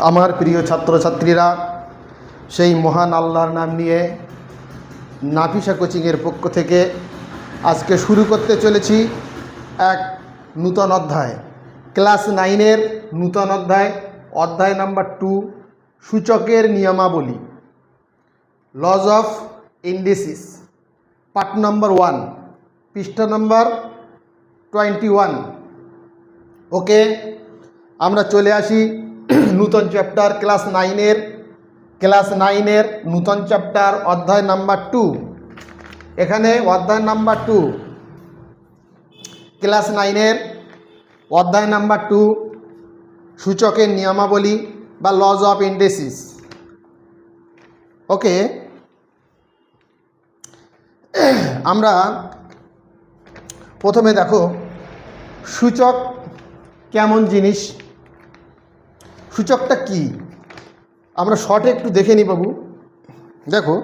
আমার প্রিয় ছাত্রছাত্রীরা, সেই মহান আল্লাহর নাম নিয়ে নাফিসা কোচিংয়ের পক্ষ থেকে আজকে শুরু করতে চলেছি এক নূতন অধ্যায়, ক্লাস 9-এর নূতন অধ্যায়, অধ্যায় নাম্বার 2, সূচকের নিয়মাবলী, lodge of indices, part number 1, পৃষ্ঠা নাম্বার 21। ওকে, আমরা চলে আসি নূতন চ্যাপ্টার ক্লাস 9-এর নূতন চ্যাপ্টার অধ্যায় নাম্বার 2। এখানে অধ্যায় নাম্বার 2, ক্লাস 9-এর অধ্যায় নাম্বার 2, সূচকের নিয়মাবলী বা লজ অফ ইন্ডিসিস। ওকে, আমরা প্রথমে দেখো সূচক কেমন জিনিস, সূচকটা কি আমরা শর্টে একটু দেখে নিই বাবু। দেখো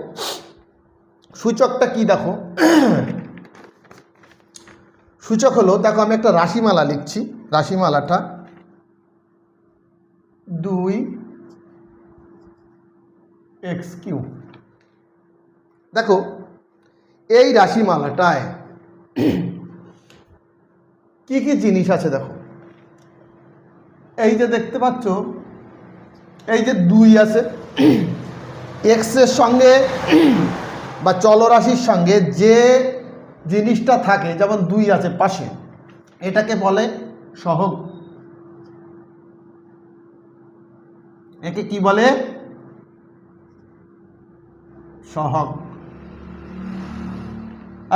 সূচকটা কি, দেখো সূচক হলো, দেখো আমি একটা রাশিমালা লিখছি, রাশিমালাটা 2xq। দেখো এই রাশিমালাটায় কি কি জিনিস আছে দেখো। এই যে দেখতে পাচ্ছ, এই যে 2 আছে, এক্সের সঙ্গে বা চলরাশির সঙ্গে যে জিনিসটা থাকে, যেমন 2 আছে পাশে, এটাকে বলে সহগ। একে কি বলে? সহগ।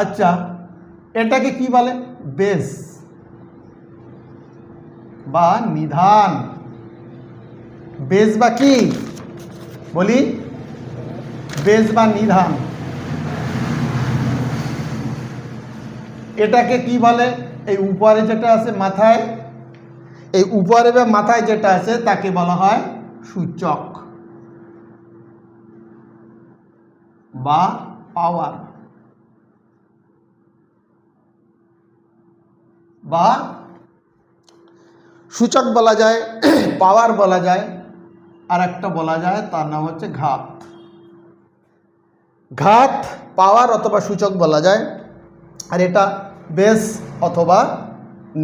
আচ্ছা, এটাকে কি বলে? বেস বা নিধান। বেস বা কি বলি? বেস বা নিধান। এটাকে কি বলে? এই উপরে যেটা আছে মাথায়, এই উপরে বা মাথায় যেটা আছে তাকে বলা হয় সূচক বা পাওয়ার বা সূচক বলা যায়, পাওয়ার বলা যায়, আর একটা বলা যায় তার নাম হচ্ছে ঘাত। ঘাত, পাওয়ার অথবা সূচক বলা যায়, আর এটা বেস অথবা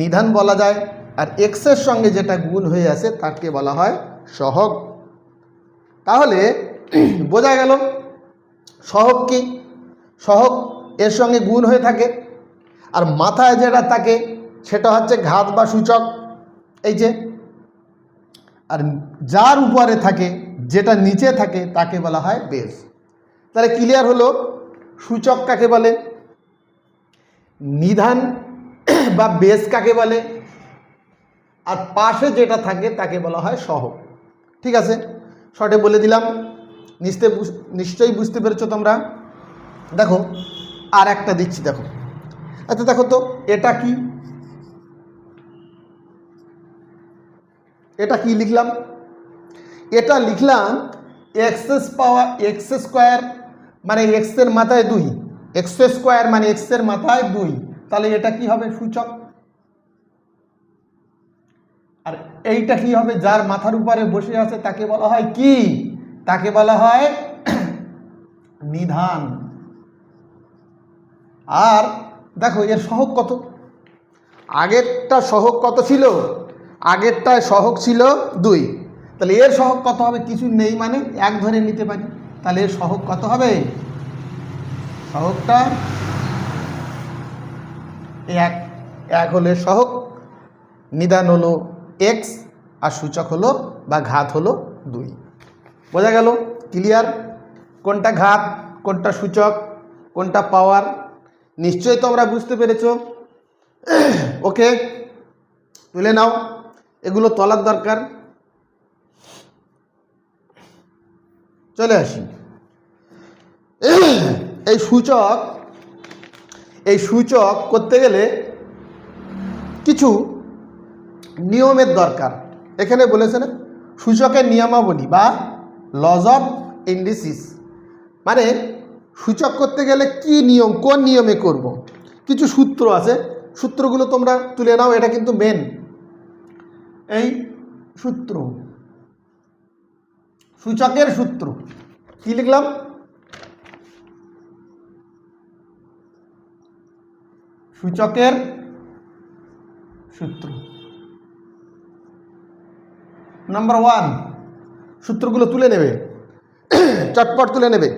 নিধান বলা যায়। আর এক্সের সঙ্গে যেটা গুণ হয়ে আছে তাকে বলা হয় সহগ। তাহলে বোঝা গেল সহগ কি? সহগ এর সঙ্গে গুণ হয়ে থাকে, আর মাথায় যেটা থাকে সেটা হচ্ছে ঘাত বা সূচক, এই যে। আর যার উপরে থাকে, যেটা নিচে থাকে, তাকে বলা হয় বেস। তাহলে ক্লিয়ার হলো সূচক কাকে বলে, নিধান বা বেস কাকে বলে, আর পাশে যেটা থাকে তাকে বলা হয় সহগ। ঠিক আছে, শর্টে বলে দিলাম, নিশ্চয়ই বুঝতে পেরেছো তোমরা। দেখো আর একটা দিচ্ছি, দেখো। আচ্ছা দেখো তো এটা কি, এটা কি লিখলাম? এটা লিখলাম এক্স স্কোয়ার, মানে এক্স এর মাথায় 2, এক্স স্কোয়ার মানে এক্স এর মাথায় 2। তাহলে এটা কি হবে? সূচক। আর এইটা কি হবে? যার মাথার উপরে বসে আছে তাকে বলা হয় কি? তাকে বলা হয় নিধান। আর দেখো এর সহগ কত? আগেরটা সহগ কত ছিল? আগেরটায় সহগ ছিল 2। তাহলে এর সহগ কত হবে? কিছু নেই মানে 1 ধরে নিতে পারি। তাহলে এর সহগ কত হবে? সহগটা 1 হলে সহগ, নিধান হলো এক্স, আর সূচক হলো বা ঘাত হলো 2। বোঝা গেল? ক্লিয়ার? কোনটা ঘাত, কোনটা সূচক, কোনটা পাওয়ার, নিশ্চয়ই তোমরা বুঝতে পেরেছো। ওকে, তুলে নাও, এগুলো তোলার দরকার। চলে আসি এই সূচক করতে গেলে কিছু নিয়মের দরকার। এখানে বলেছে না সূচকের নিয়মাবলী বা লজ অফ ইন্ডিসিস, মানে সূচক করতে গেলে কি নিয়ম, কোন নিয়মে করব। কিছু সূত্র আছে, সূত্রগুলো তোমরা তুলে নাও। এটা কিন্তু মেন এই সূত্র, সূচকের সূত্র কি লিখলাম? সূচকের সূত্র নাম্বার 1। সূত্রগুলো তুলে নেবে, চটপট তুলে নেবে।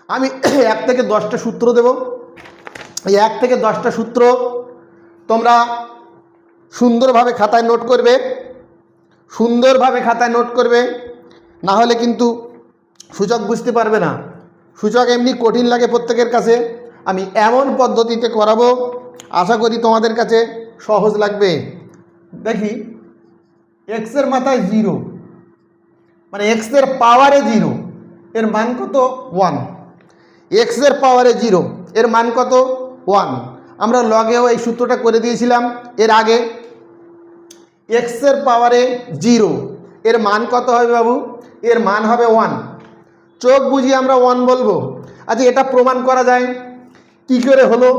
আমি 1 থেকে 10টা সূত্র দেব। এই 1 থেকে 10টা সূত্র তোমরা সুন্দরভাবে খাতায় নোট করবে, সুন্দরভাবে খাতায় নোট করবে, না হলে কিন্তু সূচক বুঝতে পারবে না। সূচক এমনি কঠিন লাগে প্রত্যেকের কাছে, আমি এমন পদ্ধতিতে করাবো, আশা করি তোমাদের কাছে সহজ লাগবে। দেখি, এক্সের মাথায় 0, মানে এক্সের পাওয়ারে 0, এর মান কত? 1। এক্সের পাওয়ারে 0, এর মান কত? 1। আমরা লগেও এই সূত্রটা করে দিয়েছিলাম এর আগে। এক্সের পাওয়ারে 0, এর মান কত হবে বাবু? এর মান হবে 1। চোখ বুঝিয়ে আমরা 1 বলবো। আচ্ছা, এটা প্রমাণ করা যায় কি করে হলো?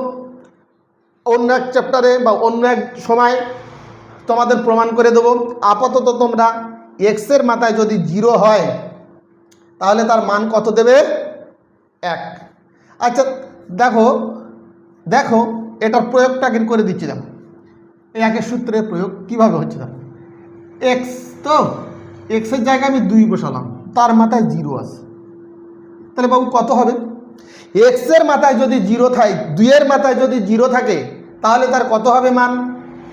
অন্য এক চ্যাপ্টারে বা অন্য এক সময় তোমাদের প্রমাণ করে দেবো। আপাতত তোমরা এক্সের মাথায় যদি 0 হয় তাহলে তার মান কত দেবে? 1। আচ্ছা দেখো দেখো এটার প্রয়োগটা আগে করে দিচ্ছি। দেখো এই 1-এর সূত্রের প্রয়োগ কিভাবে হচ্ছে। দেখো এক্স, তো এক্সের জায়গায় আমি 2 বসালাম, তার মাথায় 0 আছে, তাহলে বাবু কত হবে? এক্সের মাথায় যদি 0 থাকে, 2-এর মাথায় যদি 0 থাকে, তাহলে তার কত হবে মান?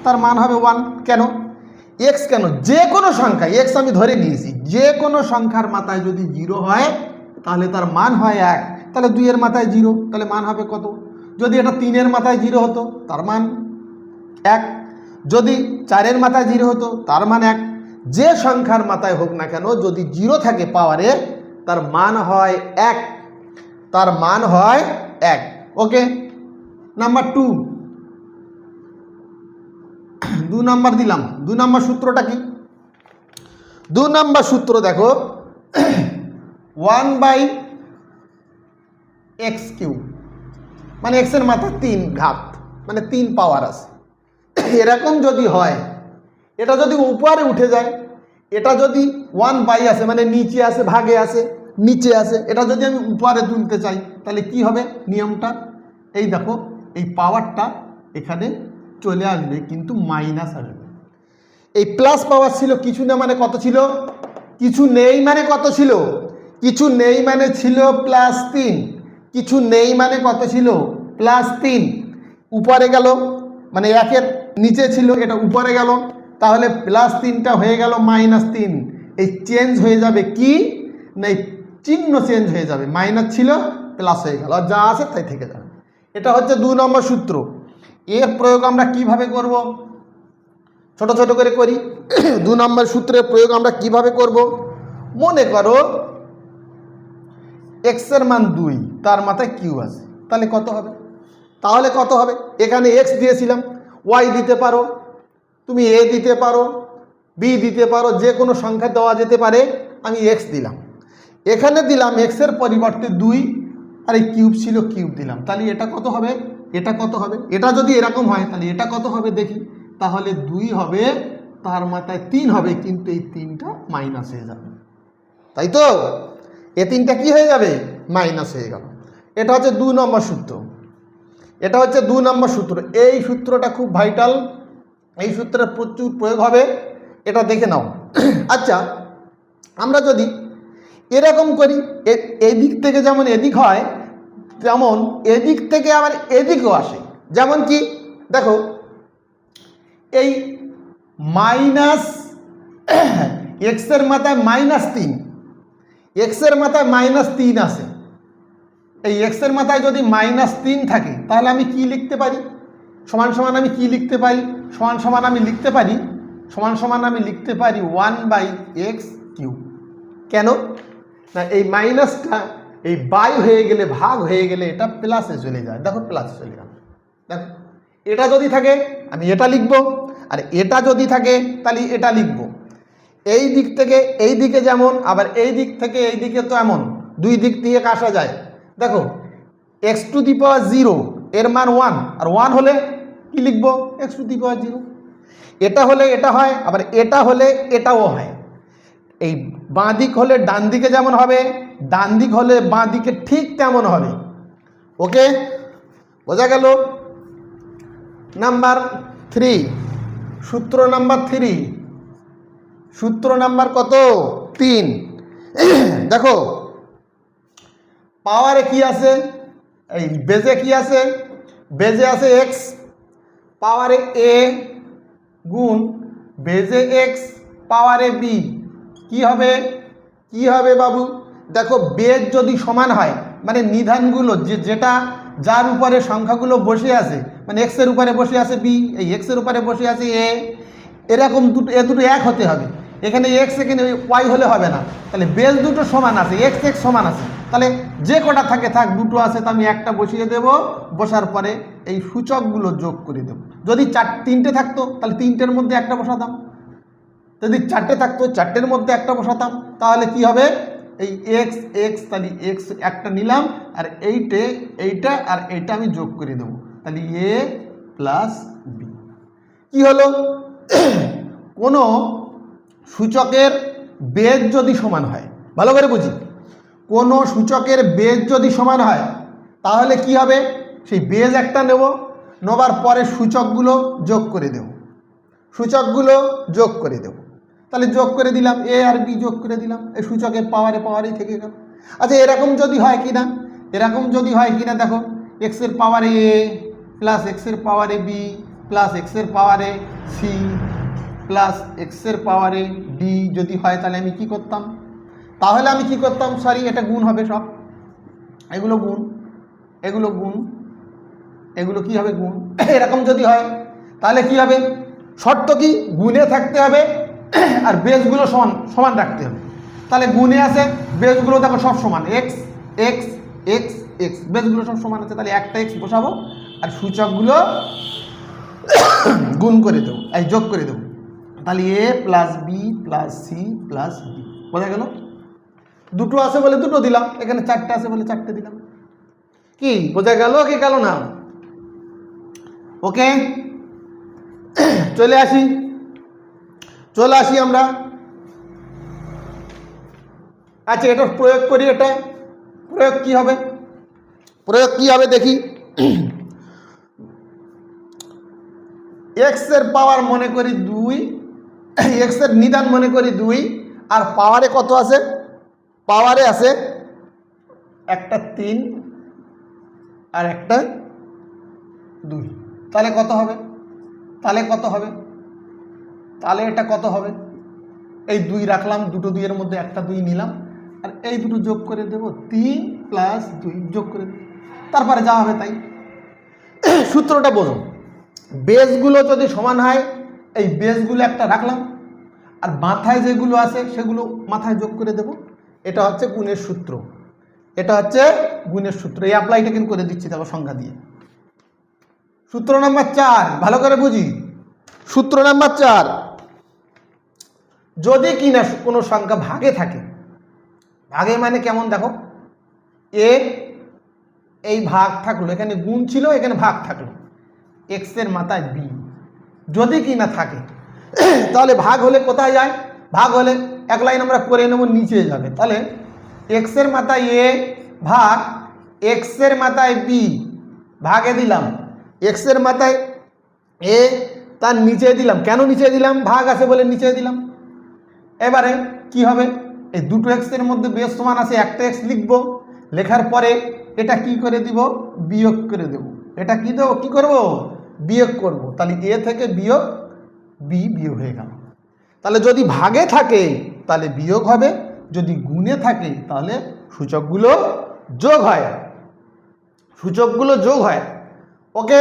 তার মান হবে 1। কেন? এক্স কেন? যে কোনো সংখ্যা, এক্স আমি ধরে নিয়েছি, যে কোনো সংখ্যার মাথায় যদি 0 হয় তাহলে তার মান হয় 1। তাহলে 2-এর মাথায় 0, তাহলে মান হবে কত? যদি এটা 3-এর মাথায় 0 হতো তার মান 1, যদি 4-এর মাথায় 0 হতো তার মান 1। যে সংখ্যার মাথায় হোক না কেন, যদি 0 থাকে পাওয়ারে, তার মান হয় 1, তার মান হয় 1। ওকে। নাম্বার 2, 2 নাম্বার দিলাম। 2 নাম্বার সূত্রটা কি? 2 নাম্বার সূত্র দেখো, 1/x³, মানে এক্সের মাথায় 3 ঘাত, মানে 3 পাওয়ার আছে। এরকম যদি হয়, এটা যদি উপরে উঠে যায়, এটা যদি 1/, আছে মানে নিচে আছে, ভাগে আছে, নিচে আছে, এটা যদি আমি উপরে তুলতে চাই তাহলে কি হবে নিয়মটা? এই দেখো, এই পাওয়ারটা এখানে চলে আসবে, কিন্তু মাইনাস আসবে। এই প্লাস পাওয়ার ছিল, কিছু না মানে কত ছিল? কিছু নেই মানে কত ছিল? কিছু নেই মানে ছিল +3। কিছু নেই মানে কত ছিল? +3। উপরে গেল, মানে 1-এর নিচে ছিল, এটা উপরে গেল, তাহলে +3টা হয়ে গেল -3। এই চেঞ্জ হয়ে যাবে কি না, এই চিহ্ন চেঞ্জ হয়ে যাবে, মাইনাস ছিল প্লাস হয়ে গেল, আর যা আছে তাই থেকে যাবে। এটা হচ্ছে 2 নম্বর সূত্র। এর প্রয়োগ আমরা কিভাবে করব? ছোট ছোট করে করি। 2 নম্বর সূত্রের প্রয়োগ আমরা কিভাবে করব? মনে করো এক্সের মান 2, তার মাথায় কিউ আছে, তাহলে কত হবে? তাহলে কত হবে? এখানে এক্স দিয়েছিলাম, ওয়াই দিতে পারো, তুমি এ দিতে পারো, বি দিতে পারো, যে কোনো সংখ্যা দেওয়া যেতে পারে। আমি এক্স দিলাম, এখানে দিলাম এক্সের পরিবর্তে 2, আর এই কিউব ছিল, কিউব দিলাম। তাহলে এটা কত হবে? এটা কত হবে? এটা যদি এরকম হয় তাহলে এটা কত হবে দেখি। তাহলে 2 হবে, তার মাথায় 3 হবে, কিন্তু এই 3টা মাইনাস হয়ে যাবে, তাই তো? এই 3টা কি হয়ে যাবে? মাইনাস হয়ে গেল। এটা হচ্ছে 2 নম্বর সূত্র। এটা হচ্ছে 2 নম্বর সূত্র। এই সূত্রটা খুব ভাইটাল, এই সূত্রের প্রচুর প্রয়োগ হবে, এটা দেখে নাও। আচ্ছা, আমরা যদি এরকম করি, এই দিক থেকে যেমন এদিক হয়, তেমন এদিক থেকে আবার এদিকেও আসে। যেমন কি দেখো, এই মাইনাস এক্সের মাথায় -3, এক্সের মাথায় -3 আছে। এই এক্সের মাথায় যদি -3 থাকে তাহলে আমি কি লিখতে পারি? সমান সমান আমি কি লিখতে পারি? সমান সমান আমি লিখতে পারি, সমান সমান আমি লিখতে পারি 1/x³। কেন না, এই মাইনাসটা এই বাই হয়ে গেলে, ভাগ হয়ে গেলে এটা প্লাসে চলে যায়। দেখো প্লাসে চলে গেল। দেখো, এটা যদি থাকে আমি এটা লিখব, আর এটা যদি থাকে তাহলে এটা লিখব। এই দিক থেকে এই দিকে যেমন, আবার এই দিক থেকে এই দিকে তো এমন, দুই দিক দিয়ে কাটা যায়। দেখো x⁴, এর মান 1, আর 1 হলে কি লিখব? x⁴। এটা হলে এটা হয়, আবার এটা হলে এটাও হয়। এই বাঁ দিক হলে ডান দিকে যেমন হবে, ডান দিক হলে বাঁ দিকে ঠিক তেমন হবে। ওকে, বোঝা গেল? নাম্বার 3, সূত্র নাম্বার 3, সূত্র নাম্বার কত? 3। দেখো পাওয়ারে কি আছে, এই বেজে কি আছে? বেজে আছে x, পাওয়ারে a গুণ বেজে x পাওয়ারে b। কি হবে? কি হবে বাবু? দেখো বেজ যদি সমান হয় মানে নিধানগুলো যেটা যার উপরে সংখ্যাগুলো বসে আছে, মানে x এর উপরে বসে আছে b, এই x এর উপরে বসে আছে a, এরকম দুটো এক হতে হবে। এখানে x এখানে y হলে হবে না, তাহলে বেজ দুটো সমান আছে, x x সমান আছে, তাহলে যে কটা থাকে থাক, দুটো আছে তো আমি একটা বসিয়ে দেব, বসার পরে এই সূচকগুলো যোগ করে দেব। যদি 3টে থাকতো তাহলে 3টের মধ্যে একটা বসাতাম, যদি 4টে থাকতো 4টের মধ্যে একটা বসাতাম, তাহলে কি হবে? এই x x, তাহলে x একটা নিলাম আর এইটা আর এইটা আমি যোগ করে দেবো, তাহলে a প্লাস b। কি হলো? কোনো সূচকের বেজ যদি সমান হয়, ভালো করে বুঝি, কোনো সূচকের বেজ যদি সমান হয় তাহলে কি হবে? সেই বেজ একটা নেব, নেবার পরে সূচকগুলো যোগ করে দেব, সূচকগুলো যোগ করে দেব, তাহলে যোগ করে দিলাম, a আর b যোগ করে দিলাম, এই সূচকের পাওয়ারেই থেকে গেল। আচ্ছা এরকম যদি হয় কিনা, এরকম যদি হয় কিনা দেখো, x এর পাওয়ারে a প্লাস x এর পাওয়ারে b প্লাস x এর পাওয়ারে c প্লাস x এর পাওয়ারে d যদি হয়, তাহলে আমি কি করতাম? তাহলে আমি কি করতাম, সরি এটা গুণ হবে সব, এগুলো গুণ, এগুলো গুণ, এগুলো কি হবে? গুণ। এরকম যদি হয় তাহলে কি হবে? শর্ত কি? গুণে থাকতে হবে আর বেসগুলো সমান সমান রাখতে হবে। তাহলে গুণে আছে, বেসগুলো দেখো সব সমান, এক্স এক্স এক্স এক্স, বেসগুলো সব সমান আছে, তাহলে একটা এক্স বসাবো আর সূচকগুলো গুণ করে দেবো, এই যোগ করে দেবো, তাহলে a plus B plus C plus D. বোঝা গেল? দুটো আছে বলে দুটো দিলাম, এখানে 4টে আছে বলে 4টে দিলাম। কি বোঝা গেল কি গেল না? ওকে, চলে আসি আমরা। আচ্ছা এটা প্রয়োগ করি, এটা প্রয়োগ কি হবে? প্রয়োগ কি হবে দেখি। এক্স এর পাওয়ার মনে করি 2, এক্স এর নিদান মনে করি 2, আর পাওয়ারে কত আছে? পাওয়ারে আছে একটা 3 আর একটা 2, তাহলে কত হবে? তাহলে কত হবে? তাহলে এটা কত হবে? এই 2 রাখলাম, দুটো 2 এর মধ্যে একটা 2 নিলাম আর এই দুটো যোগ করে দেব, 3 প্লাস 2 যোগ করে দেব, তারপরে যা হবে তাই। সূত্রটা বোঝো, বেসগুলো যদি সমান হয় এই বেসগুলো একটা রাখলাম আর মাথায় যেগুলো আছে সেগুলো মাথায় যোগ করে দেব, এটা হচ্ছে গুণের সূত্র, এটা হচ্ছে গুণের সূত্র। এই অ্যাপ্লাইটা কিন্তু করে দিচ্ছি দেখো সংখ্যা দিয়ে। সূত্র নাম্বার 4 ভালো করে বুঝি। সূত্র নাম্বার 4, যদি কিনা কোনো সংখ্যা ভাগে থাকে, ভাগে মানে কেমন দেখো, এ এই ভাগ থাকলো, এখানে গুণ ছিল এখানে ভাগ থাকলো, এক্স এর মাথায় বি যদি কিনা থাকে, তাহলে ভাগ হলে কোথায় যায়? ভাগ হলে এক লাইন আমরা করে নেব, নিচে যাবে, তাহলে এক্স এর মাথায় এ ভাগ এক্স এর মাথায় বি, ভাগে দিলাম এক্স এর মাথায় এ, তার নিচে দিলাম, কেন নিচে দিলাম? ভাগ আছে বলে নিচে দিলাম। এবারে কি হবে? এই দুটো এক্স এর মধ্যে বেস সমান আছে, একটা এক্স লিখবো, লেখার পরে এটা কি করে দিব? বিয়োগ করে দেব। এটা কি দেবো? কি করব? বিয়োগ করব, তাহলে এ থেকে বিয়োগ বি বিয়োগ হয়ে গেল। তাহলে যদি ভাগে থাকে তাহলে বিয়োগ হবে, যদি গুণে থাকে তাহলে সূচকগুলো যোগ হয়, সূচকগুলো যোগ হয়। ওকে,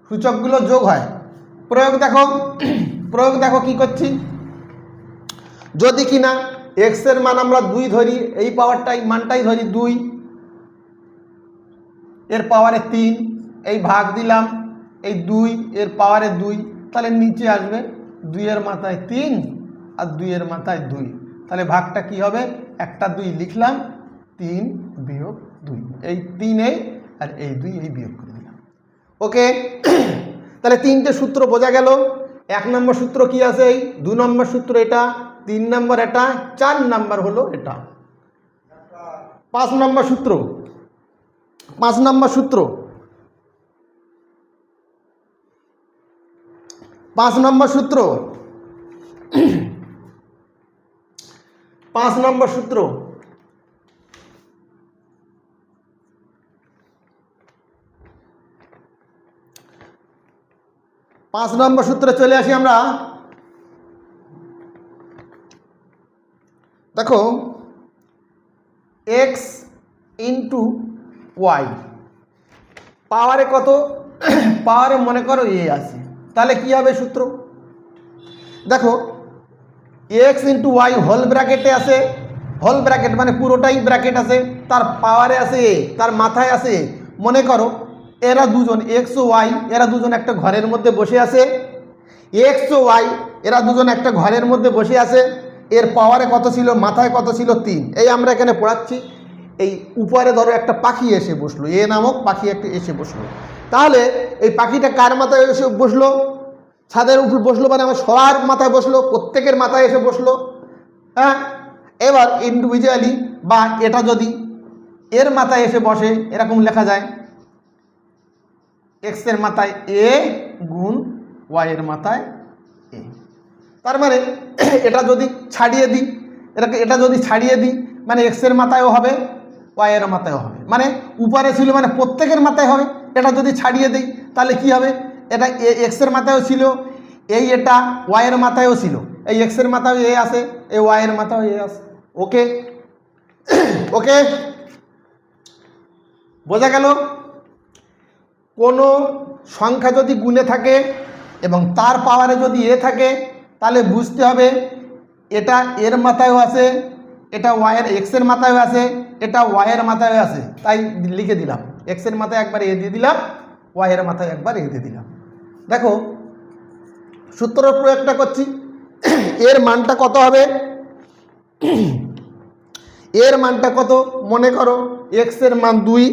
সূচকগুলো যোগ হয়। প্রয়োগ দেখো, প্রয়োগ দেখো কি করছি। যদি কিনা এক্স এর মান আমরা 2 ধরি, এই পাওয়ারটাই মানটাই ধরি 2, এর পাওয়ারে 3, এই ভাগ দিলাম এই 2 এর পাওয়ারে 2, তাহলে নিচে আসবে 2 এর মাথায় 3 আর 2 এর মাথায় 2, তাহলে ভাগটা কি হবে? একটা 2 লিখলাম, 3 বিয়োগ 2, এই 3 এই আর এই 2 এই বিয়োগ করে দিলাম। ওকে, তাহলে 3টে সূত্র বোঝা গেল। 1 নম্বর সূত্র কি আছে? এই 2 নম্বর সূত্র এটা, 3 নম্বর এটা, 4 নম্বর হলো এটা। 5 নম্বর সূত্র, 5 নম্বর সূত্র, 5 নম্বর সূত্র, 5 নম্বর সূত্র, 5 নম্বর সূত্রে চলে আসি আমরা। দেখো x ইন্টু ওয়াই, পাওয়ারে কত, পাওয়ারে মনে করো এ আছে, তাহলে কি হবে সূত্র? দেখো x ইন্টু ওয়াই হোল ব্র্যাকেটে আছে, হোল ব্র্যাকেট মানে পুরোটাই ব্র্যাকেট আছে, তার পাওয়ারে আছে এ, তার মাথায় আছে এ। মনে করো এরা দুজন এক্স ও ওয়াই, এরা দুজন একটা ঘরের মধ্যে বসে আছে, এক্স ও ওয়াই এরা দুজন একটা ঘরের মধ্যে বসে আছে। এর পাওয়ারে কত ছিল, মাথায় কত ছিল 3। এই আমরা এখানে পড়াচ্ছি, এই উপরে ধরো একটা পাখি এসে বসলো, এ নামক পাখি একটা এসে বসলো, তাহলে এই পাখিটা কার মাথায় এসে বসলো? ছাদের উপর বসলো, মানে আমার সবার মাথায় বসলো, প্রত্যেকের মাথায় এসে বসলো। হ্যাঁ, এবার ইন্ডিভিজুয়ালি বা এটা যদি এর মাথায় এসে বসে, এরকম লেখা যায় এক্স এর মাথায় এ গুণ ওয়াই এর মাথায় এ। তার মানে এটা যদি ছাড়িয়ে দিই, এটা যদি ছাড়িয়ে দিই মানে এক্স এর মাথায়ও হবে, ওয়াই এর মাথায়ও হবে, মানে উপরে ছিল মানে প্রত্যেকের মাথায় হবে। এটা যদি ছাড়িয়ে দিই তাহলে কি হবে, এটা এক্স এর মাথায়ও ছিল, এটা ওয়াই এর মাথায়ও ছিল, এই এক্স এর মাথায় এ আছে, এই ওয়াই এর মাথায় এ আছে। ওকে ওকে, বোঝা গেল? কোনো সংখ্যা যদি গুণে থাকে এবং তার পাওয়ারে যদি এ থাকে, তাহলে বুঝতে হবে এটা এর মাথায়ও আছে, এটা ওয়াইয়ের এক্সের মাথায়ও আছে, এটা ওয়াইয়ের মাথায়ও আছে। তাই লিখে দিলাম, এক্সের মাথায় একবার এ দিয়ে দিলাম, ওয়াইয়ের মাথায় একবার এ দিয়ে দিলাম। দেখো সূত্র প্রয়োগটা করছি, এর মানটা কত হবে? এর মানটা কত? মনে করো এক্স এর মান 2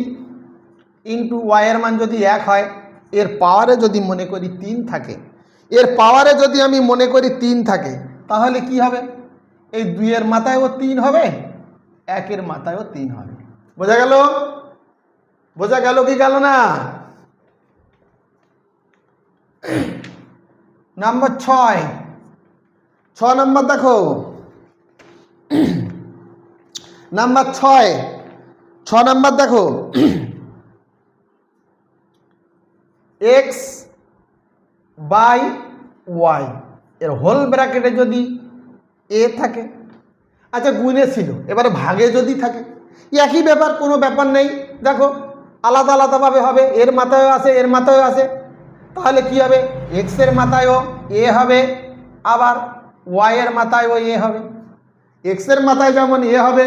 ইন্টু ওয়াইয়ের মান যদি 1 হয়, এর পাওয়ারে যদি মনে করি 3 থাকে, এর পাওয়ারে যদি আমি মনে করি 3 থাকে, তাহলে কি হবে? এই 2 এর মাথায়ও 3 হবে, 1 এর মাথায়ও 3 হবে। বোঝা গেল? বোঝা গেল কি গেল না? নাম্বার 6 নাম্বার দেখো, নাম্বার 6 নাম্বার দেখো, এক্স বাই ওয়াই এর হোল ব্র্যাকেটে যদি এ থাকে, আচ্ছা গুণে ছিল, এবারে ভাগে যদি থাকে একই ব্যাপার, কোনো ব্যাপার নেই। দেখো আলাদা আলাদাভাবে হবে, এর মাথায়ও আছে, এর মাথায়ও আছে, তাহলে কি হবে? এক্স এর মাথায়ও এ হবে, আবার ওয়াই এর মাথায়ও এ হবে। এক্স এর মাথায় যেমন এ হবে,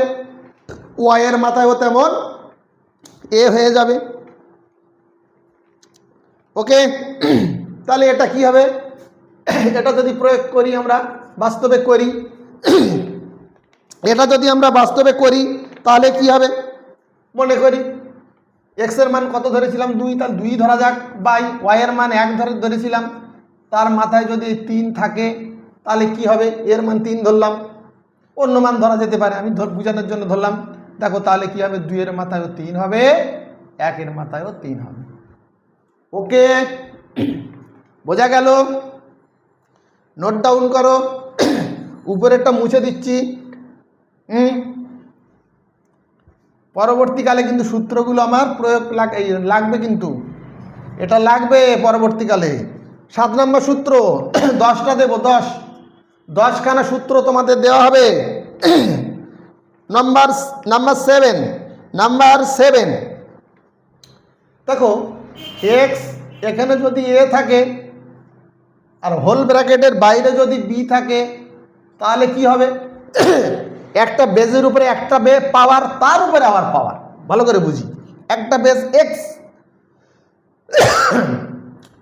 ওয়াই এর মাথায়ও তেমন এ হয়ে যাবে। ওকে, তাহলে এটা কি হবে? এটা যদি প্রয়োগ করি আমরা, বাস্তবে করি, এটা যদি আমরা বাস্তবে করি তাহলে কি হবে? মনে করি এক্স এর মান কত ধরেছিলাম 2, তাহলে 2 ধরা যাক, বাই ওয়াই এর মান 1 ধরেছিলাম, তার মাথায় যদি 3 থাকে তাহলে কি হবে? এর মান 3 ধরলাম, অন্য মান ধরা যেতে পারে, আমি বোঝানোর জন্য ধরলাম। দেখো তাহলে কি হবে? 2 এর মাথায়ও 3 হবে, 1 এর মাথায়ও 3 হবে। ওকে, বোঝা গেল? নোট ডাউন করো, উপরেরটা মুছে দিচ্ছি। পরবর্তীকালে কিন্তু সূত্রগুলো আমার প্রয়োগ লাগবে, কিন্তু এটা লাগবে পরবর্তীকালে। 7 নম্বর সূত্র 10টা দেব, 10খানা সূত্র তোমাদের দেওয়া হবে। নাম্বার 7 দেখো, এক্স এখানে যদি এ থাকে আর হোল ব্র্যাকেটের বাইরে যদি বি থাকে, তাহলে কি হবে? একটা বেজের উপরে একটা পাওয়ার, তার উপরে আবার পাওয়ার, ভালো করে বুঝি, একটা বেজ এক্স,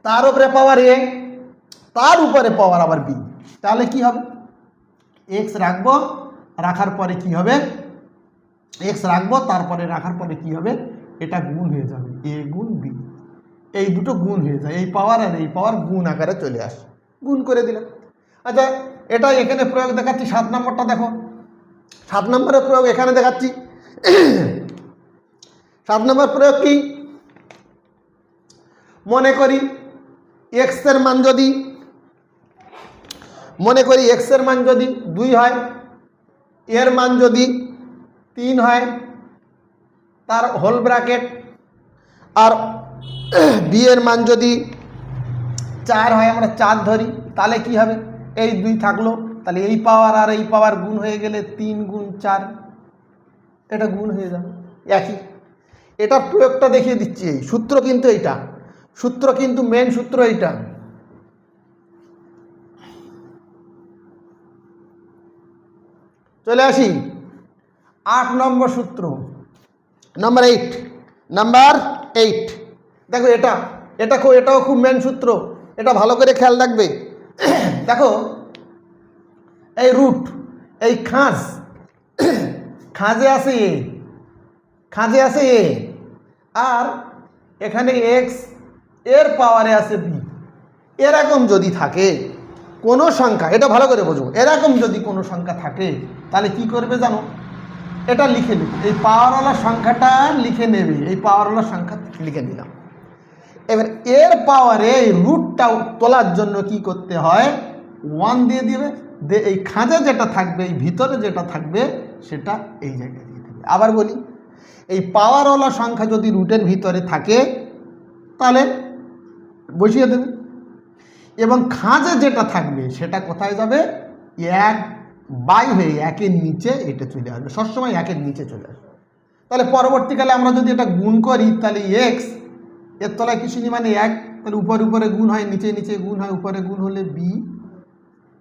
তার উপরে পাওয়ার এ, তার উপরে পাওয়ার আবার বি, তাহলে কি হবে? এক্স রাখবো, রাখার পরে কি হবে? এক্স রাখবো, তারপরে রাখার পরে কি হবে? এটা গুণ হয়ে যাবে, এ গুণ বি, এই দুটো গুণ হয়ে যায়, এই পাওয়ার আর এই পাওয়ার গুণ আকারে চলে আসে, গুণ করে দিলাম। আচ্ছা, এটা এখানে প্রয়োগ দেখাচ্ছি, 7 নম্বরটা দেখো। 7 নম্বরের প্রয়োগ এখানে দেখাচ্ছি। 7 নম্বর প্রয়োগ কি? মনে করি এক্স এর মান যদি 2 হয়, এর মান যদি 3 হয়, তার হোল ব্র্যাকেট, আর বি এর মান যদি 4 হয়, আমরা 4 ধরি, তাহলে কি হবে? এই 2 থাকলো, তাহলে এই পাওয়ার আর এই পাওয়ার গুণ হয়ে গেলে 3 গুণ 4, এটা গুণ হয়ে যাবে একই। এটা প্রয়োগটা দেখিয়ে দিচ্ছি। এই সূত্র কিন্তু এইটা, সূত্র কিন্তু মেন সূত্র এইটা। চলে আসি 8 নম্বর সূত্র, নাম্বার 8। দেখো এটাও খুব মেন সূত্র, এটা ভালো করে খেয়াল রাখবে। দেখো এই রুট, এই খাঁজে আছে এ, আর এখানে এক্স, এর পাওয়ারে আছে বি। এরকম যদি থাকে কোনো সংখ্যা, এটা ভালো করে বোঝো, এরকম যদি কোনো সংখ্যা থাকে তাহলে কি করবে জানো? এটা লিখে নেবে, এই পাওয়ারওয়ালা সংখ্যাটা লিখে নেবে, এই পাওয়ারওয়ালা সংখ্যা লিখে নিলাম। এবার এর পাওয়ারে এই রুটটা তোলার জন্য কি করতে হয়? 1 দিয়ে দিবে, এই খাঁজে যেটা থাকবে, এই ভিতরে যেটা থাকবে সেটা এই জায়গায় দিয়ে দেবে। আবার বলি, এই পাওয়ারওয়ালা সংখ্যা যদি রুটের ভিতরে থাকে তাহলে বসিয়ে দেবে, এবং খাঁজে যেটা থাকবে সেটা কোথায় যাবে? 1 বাই হয়ে 1-এর নিচে এটা চলে আসবে, সবসময় 1-এর নিচে চলে আসবে। তাহলে পরবর্তীকালে আমরা যদি এটা গুণ করি, তাহলে এক্স এর তলায় কিছু নেই, মানে 1, তাহলে উপরে গুণ হয়, নিচে গুণ হয়, উপরে গুণ হলে বি,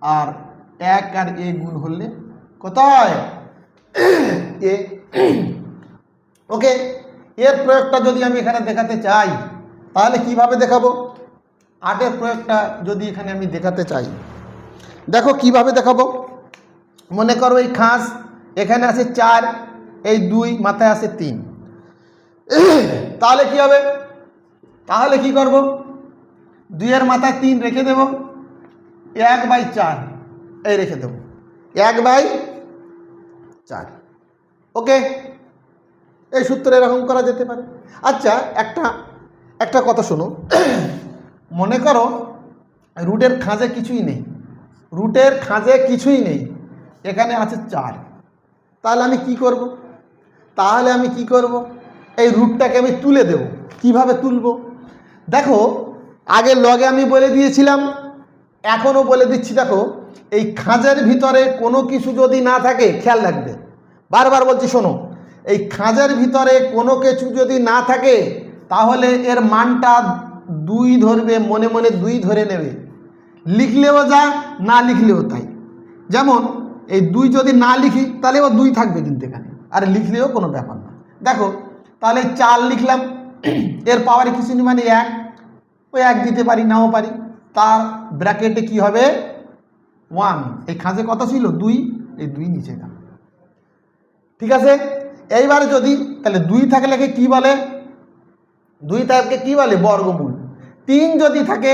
আর 1 আর এ গুণ হলে কত হয়? এ। ওকে, এর প্রয়োগটা যদি আমি এখানে দেখাতে চাই তাহলে কিভাবে দেখাবো? 8-এর প্রয়োগটা যদি এখানে আমি দেখাতে চাই, দেখো কিভাবে দেখাবো। মনে করো এই খাস, এখানে আছে 4, এই 2, মাথায় আছে 3, তাহলে কি হবে? তাহলে কি করব? 2-এর মাথায় 3 রেখে দেব, 1/4 এই রেখে দেব, 1/4। ওকে, এই সূত্র এরকম করা যেতে পারে। আচ্ছা, একটা কথা শোনো। মনে করো রুটের খাঁজে কিছুই নেই, এখানে আছে 4, তাহলে আমি কি করব? এই রুটটাকে আমি তুলে দেব। কিভাবে তুলব? দেখো, আগে লগে আমি বলে দিয়েছিলাম, এখনও বলে দিচ্ছি। দেখো, এই খাঁজের ভিতরে কোনো কিছু যদি না থাকে, খেয়াল রাখবে, বারবার বলছি শোনো, এই খাঁজের ভিতরে কোনো কিছু যদি না থাকে তাহলে এর মানটা 2 ধরবে, মনে মনে 2 ধরে নেবে, লিখলেও যা, না লিখলেও তাই। যেমন এই 2 যদি না লিখি তাহলে ও 2 থাকবে কিন্তু এখানে, আর লিখলেও কোনো ব্যাপার না। দেখো, তাহলে 4 লিখলাম, এর পাওয়ারে কিছু নেই, মানে 1, ওই 1 দিতে পারি, নাও পারি, তার ব্র্যাকেটে কি হবে? 1। এই খাঁজে কত ছিল? 2, এই 2 নিচে গেল। ঠিক আছে, এইবারে যদি তাহলে 2 থাকলে কি বলে? 2 থাকলে কি বলে? বর্গমূল। 3 যদি থাকে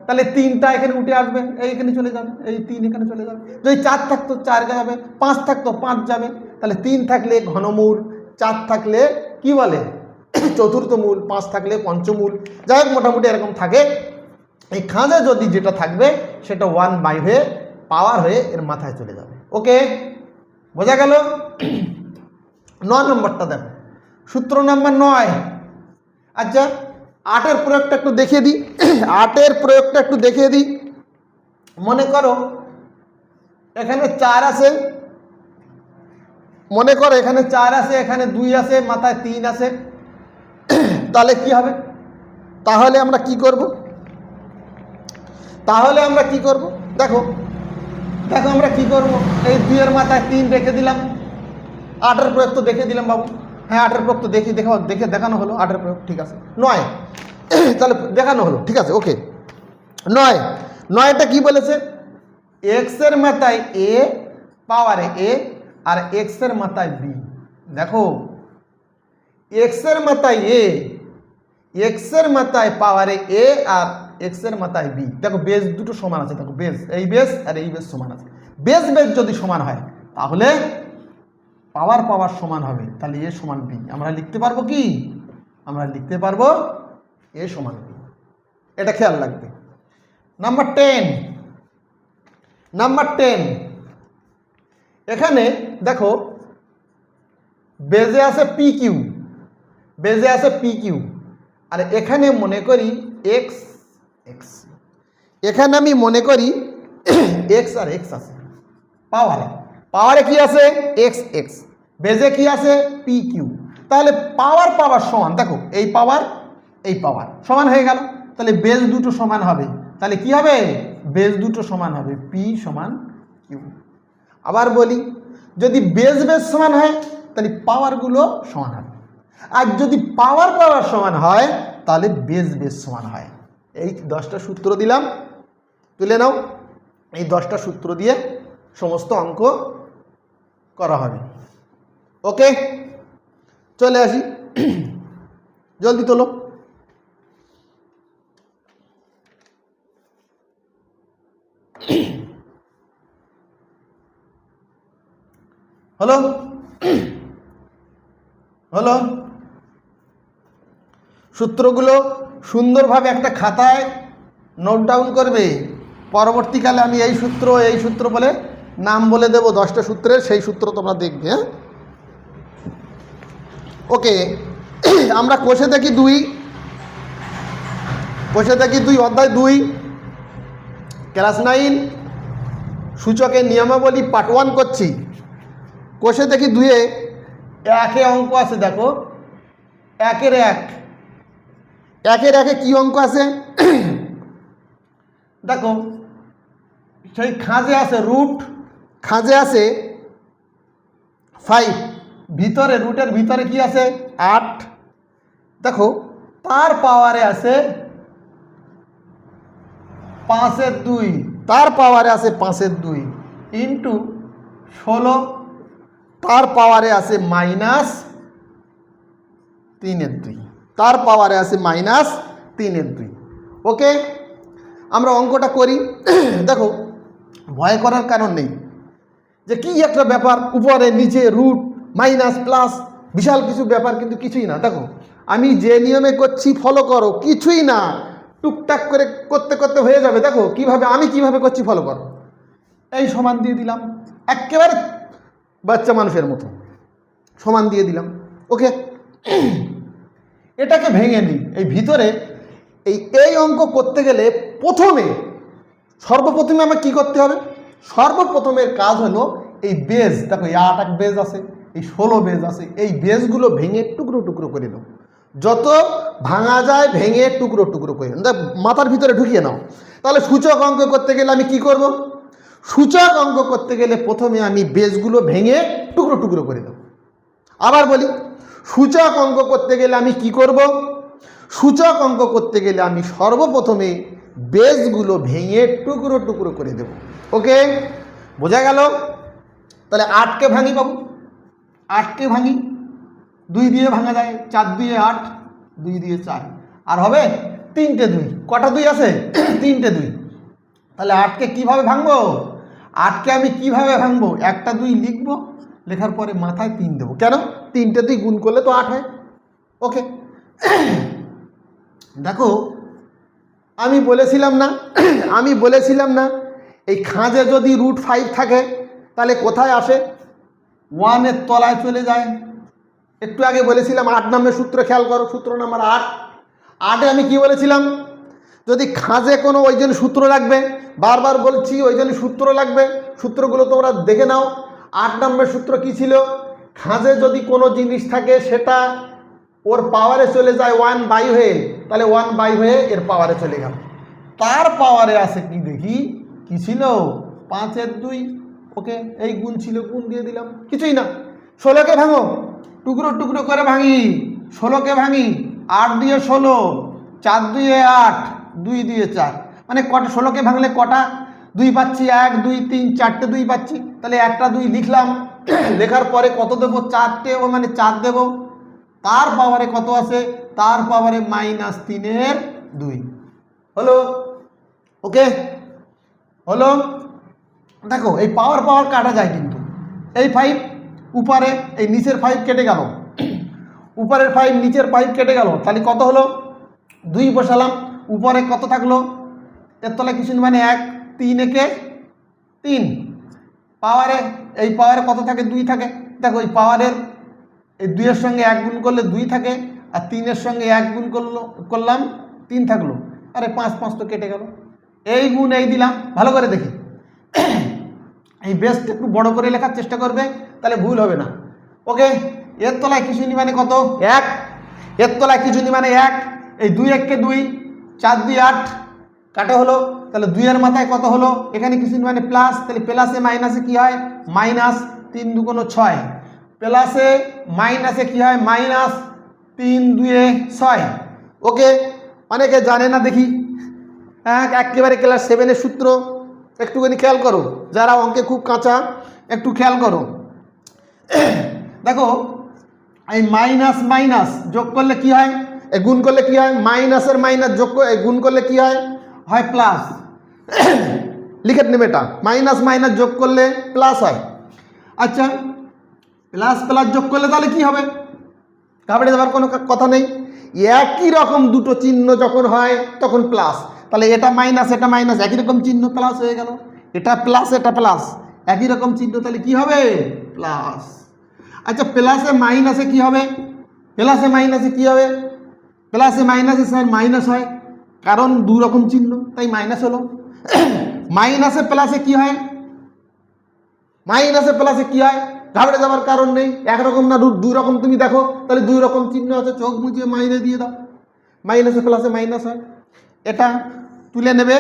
তাহলে 3টা এখানে উঠে আসবে, এইখানে চলে যাবে, এই 3 এখানে চলে যাবে। যদি 4 থাকতো 4 যাবে, 5 থাকতো 5 যাবে। তাহলে 3 থাকলে ঘনমূল, 4 থাকলে কি বলে? চতুর্থ মূল, 5 থাকলে পঞ্চমূল। যাই হোক, মোটামুটি এরকম থাকে। এই খাঁজে যদি যেটা থাকবে সেটা 1 বাই হয়ে পাওয়ার হয়ে এর মাথায় চলে যাবে। ওকে, বোঝা গেল? 9 নম্বরটা দেখো, সূত্র নাম্বার 9। আচ্ছা, 8-এর প্রয়োগটা একটু দেখিয়ে দিই। 8-এর প্রয়োগটা একটু দেখিয়ে দিই। মনে করো এখানে 4 আছে, এখানে 2 আছে, মাথায় 3 আছে, তাহলে কি হবে? তাহলে আমরা কি করব? দেখো আমরা কি করব? এই 2-এর মাথায় 3 রেখে দিলাম। 8-এর প্রয়োগ তো দেখে দিলাম বাবু। হ্যাঁ, 8-এর প্রয়োগ তো দেখানো হলো। 8-এর প্রয়োগ ঠিক আছে। 9 তাহলে দেখানো হলো, ঠিক আছে। ওকে, 9টা কি বলেছে? এক্স এর মাথায় এ, পাওয়ারে এ, আর এক্স এর মাথায় বি। দেখো, এক্স এর মাথায় এ, এক্স এর মাথায় পাওয়ারে এ, আর এক্স এর মাথায় বি। দেখো বেস দুটো সমান আছে, দেখো বেস, এই বেস আর এই বেস সমান আছে। বেস বেস যদি সমান হয় তাহলে পাওয়ার পাওয়ার সমান হবে, তাহলে এ সমান বি। আমরা লিখতে পারবো কি? আমরা লিখতে পারবো এ সমান বি। এটা খেয়াল রাখবে। নাম্বার 10, নাম্বার 10, এখানে দেখো বেজে আছে পি কিউ, বেজে আছে পি কিউ, আর এখানে মনে করি এক্স এক্স, এখানে আমি মনে করি এক্স আর এক্স আছে পাওয়ারে, পাওয়ারে কি আছে? এক্স এক্স, বেজে কি আছে? P Q. তাহলে পাওয়ার পাওয়ার সমান, দেখো এই পাওয়ার এই পাওয়ার সমান হয়ে গেল, তাহলে বেজ দুটো সমান হবে। তাহলে কি হবে? বেজ দুটো সমান হবে, পি সমান কিউ। আবার বলি, যদি বেজ বেজ সমান হয় তাহলে পাওয়ারগুলো সমান হবে, আর যদি পাওয়ার পাওয়ার সমান হয় তাহলে বেজ বেজ সমান হয়। এই 10টা সূত্র দিলাম, তুলে নাও। এই 10টা সূত্র দিয়ে সমস্ত অঙ্ক করা হবে। ওকে, চলে আসি, জলদি তোলো। হলো হলো, সূত্রগুলো সুন্দরভাবে একটা খাতায় নোট ডাউন করবে। পরবর্তীকালে আমি এই সূত্র বলে নাম বলে দেব 10টা সূত্রের, সেই সূত্র তোমরা দেখবে। হ্যাঁ, ওকে। আমরা কোষে দেখি 2, কোষে দেখি 2, অধ্যায় 2, ক্লাস 9 সূচকের নিয়মাবলী পার্ট 1 করছি। কোষে দেখি 2-এ 1-এ অঙ্ক আছে, দেখো 1-এর 1, 1-এর 1-এ কি অঙ্ক আছে? দেখো সেই খাঁজে আছে রুট, খাঁজে আছে 5, ভিতরে রুটের ভিতরে কি আছে? 8। দেখো তার পাওয়ারে আছে 5-এর 2, তার পাওয়ারে আছে 5-এর 2 ইন্টু 16, তার পাওয়ারে আছে -3-এর 2, তার পাওয়ারে আছে -3-এর 2। ওকে, আমরা অঙ্কটা করি। দেখো ভয় করার কারণ নেই, যে কি একটা ব্যাপার, উপরে নিচে রুট মাইনাস প্লাস, বিশাল কিছু ব্যাপার, কিন্তু কিছুই না। দেখো আমি যে নিয়মে করছি ফলো করো, কিছুই না, টুকটাক করে করতে করতে হয়ে যাবে। দেখো কিভাবে আমি কিভাবে করছি ফলো করো। এই সমান দিয়ে দিলাম, একেবারে বাচ্চা মানুষের মতো সমান দিয়ে দিলাম। ওকে, এটাকে ভেঙে দিই। এই ভিতরে এই অঙ্ক করতে গেলে সর্বপ্রথমে আমার কি করতে হবে? সর্বপ্রথমের কাজ হলো এই বেজ, দেখো এই 8 বেজ আছে, এই 16 বেজ আছে, এই বেজগুলো ভেঙে টুকরো টুকরো করে নাও, যত ভাঙা যায় ভেঙে টুকরো টুকরো করে নাও, মাথার ভিতরে ঢুকিয়ে নাও। তাহলে সূচক অঙ্ক করতে গেলে আমি কি করব? সূচক অঙ্ক করতে গেলে প্রথমে আমি বেজগুলো ভেঙে টুকরো টুকরো করে দেব। আবার বলি, সূচক অঙ্ক করতে গেলে আমি কি করব? সূচক অঙ্ক করতে গেলে আমি সর্বপ্রথমে বেজগুলো ভেঙে টুকরো টুকরো করে দেব। ওকে, বোঝা গেল? তাহলে 8কে ভাঙি বাবু, 8কে ভাঙি, 2 দিয়ে ভাঙা যায়, 4 দিয়ে 8, 2 দিয়ে 4, আর হবে 3টে 2। কটা 2 আছে? 3টে 2। তাহলে 8কে কিভাবে ভাঙবো? 8কে আমি কিভাবে ভাঙবো? একটা 2 লিখবো, লেখার পরে মাথায় 3 দেবো। কেন? 3টে 2 গুণ করলে তো 8 হয়। ওকে, দেখো আমি বলেছিলাম না এই খাঁজে যদি √5 থাকে তাহলে কোথায় আসে? 1-এর তলায় চলে যায়। একটু আগে বলেছিলাম 8 নম্বরের সূত্র, খেয়াল করো, সূত্র নাম্বার 8। 8-এ আমি কি বলেছিলাম? যদি খাঁজে কোনো ওই জন্য সূত্র লাগবে, বারবার বলছি ওই জন্য সূত্র লাগবে, সূত্রগুলো তোমরা দেখে নাও। 8 নম্বরের সূত্র কি ছিল? খাঁজে যদি কোনো জিনিস থাকে সেটা ওর পাওয়ারে চলে যায় 1/, হয়ে, তাহলে 1/, হয়ে এর পাওয়ারে চলে গেল। তার পাওয়ারে আছে কি দেখি, কি ছিল? 5-এর 2। ওকে, এই গুণ ছিল, গুণ দিয়ে দিলাম, কিছুই না। 16কে ভাঙো, টুকরো টুকরো করে ভাঙি, 16কে ভাঙি, 8 দিয়ে 16, 4 দিয়ে 8, 2 দিয়ে 4, মানে কটা? 16কে ভাঙলে কটা 2 পাচ্ছি? 1 2 3 4টে 2 পাচ্ছি। তাহলে একটা 2 লিখলাম, লেখার পরে কত দেবো? 4টে, ও মানে 4 দেব। তার পাওয়ারে কত আছে? তার পাওয়ারে -3-এর 2। হলো? ওকে হলো? দেখো এই পাওয়ার পাওয়ার কাটা যায়, কিন্তু এই 5 উপরে, এই নিচের 5 কেটে গেল, উপরের 5 নিচের 5 কেটে গেল, তাহলে কত হলো? 2 বসালাম, উপরে কত থাকলো? এর তলায় কিছু মানে 1, 3 একে 3, পাওয়ারে এই পাওয়ারে কত থাকে? 2 থাকে। দেখো এই পাওয়ারের এই 2 এর সঙ্গে 1 গুণ করলে 2 থাকে, আর 3 এর সঙ্গে 1 গুণ করলাম 3 থাকলো, আরে 5 5 তো কেটে গেল। এই গুণ এই দিলাম, ভালো করে দেখি, এই বেসটা একটু বড় করে লেখার চেষ্টা করবে, তাহলে ভুল হবে না। ওকে, এর তলায় কিছু নি মানে কত? 1, এর তলায় কিছু নি মানে 1, এই 2 1 2, 4 2 8 কাটা হলো, তাহলে 2 এর মাথায় কত হলো? এখানে কিছু মানে প্লাস, তাহলে প্লাসে মাইনাসে কি হয়? মাইনাস 3 2 6, প্লাসে মাইনাসে কি হয়? মাইনাস 3 2 6। ওকে, অনেকে জানে না, দেখি হ্যাঁ, একেবারে ক্লাস 7-এর সূত্র একটুখানি খেয়াল করো, যারা অঙ্কে খুব কাঁচা একটু খেয়াল করো। দেখো এই মাইনাস মাইনাস যোগ করলে কি হয়? এই গুণ করলে কি হয়? মাইনাসের মাইনাস যোগ গুণ করলে কি হয়? হয় প্লাস। লিখে নেবে এটা, মাইনাস মাইনাস যোগ করলে প্লাস হয়। আচ্ছা, প্লাস প্লাস যোগ করলে তাহলে কি হবে? ঘাবড়ে যাওয়ার কোনো কথা নেই, একই রকম দুটো চিহ্ন যখন হয় তখন প্লাস, তাহলে এটা মাইনাস এটা মাইনাস একই রকম চিহ্ন, প্লাস হয়ে গেল। এটা প্লাস এটা প্লাস একই রকম চিহ্ন, তাহলে কি হবে? প্লাস। আচ্ছা, প্লাসে মাইনাসে কি হবে? প্লাসে মাইনাসে কি হবে? প্লাসে মাইনাসে স্যার মাইনাস হয়, কারণ দু রকম চিহ্ন তাই মাইনাস হলো। মাইনাসে প্লাসে কি হয়? মাইনাসে প্লাসে কি হয়? ঘাবড়ে যাওয়ার কারণ নেই, একরকম না দুই রকম, তুমি দেখো তাহলে দুই রকম চিহ্ন আছে, চোখ মুজিয়ে মাইনে দিয়ে দাও, মাইনাসে প্লাসে মাইনাস হয়। এটা তুলে নেবে,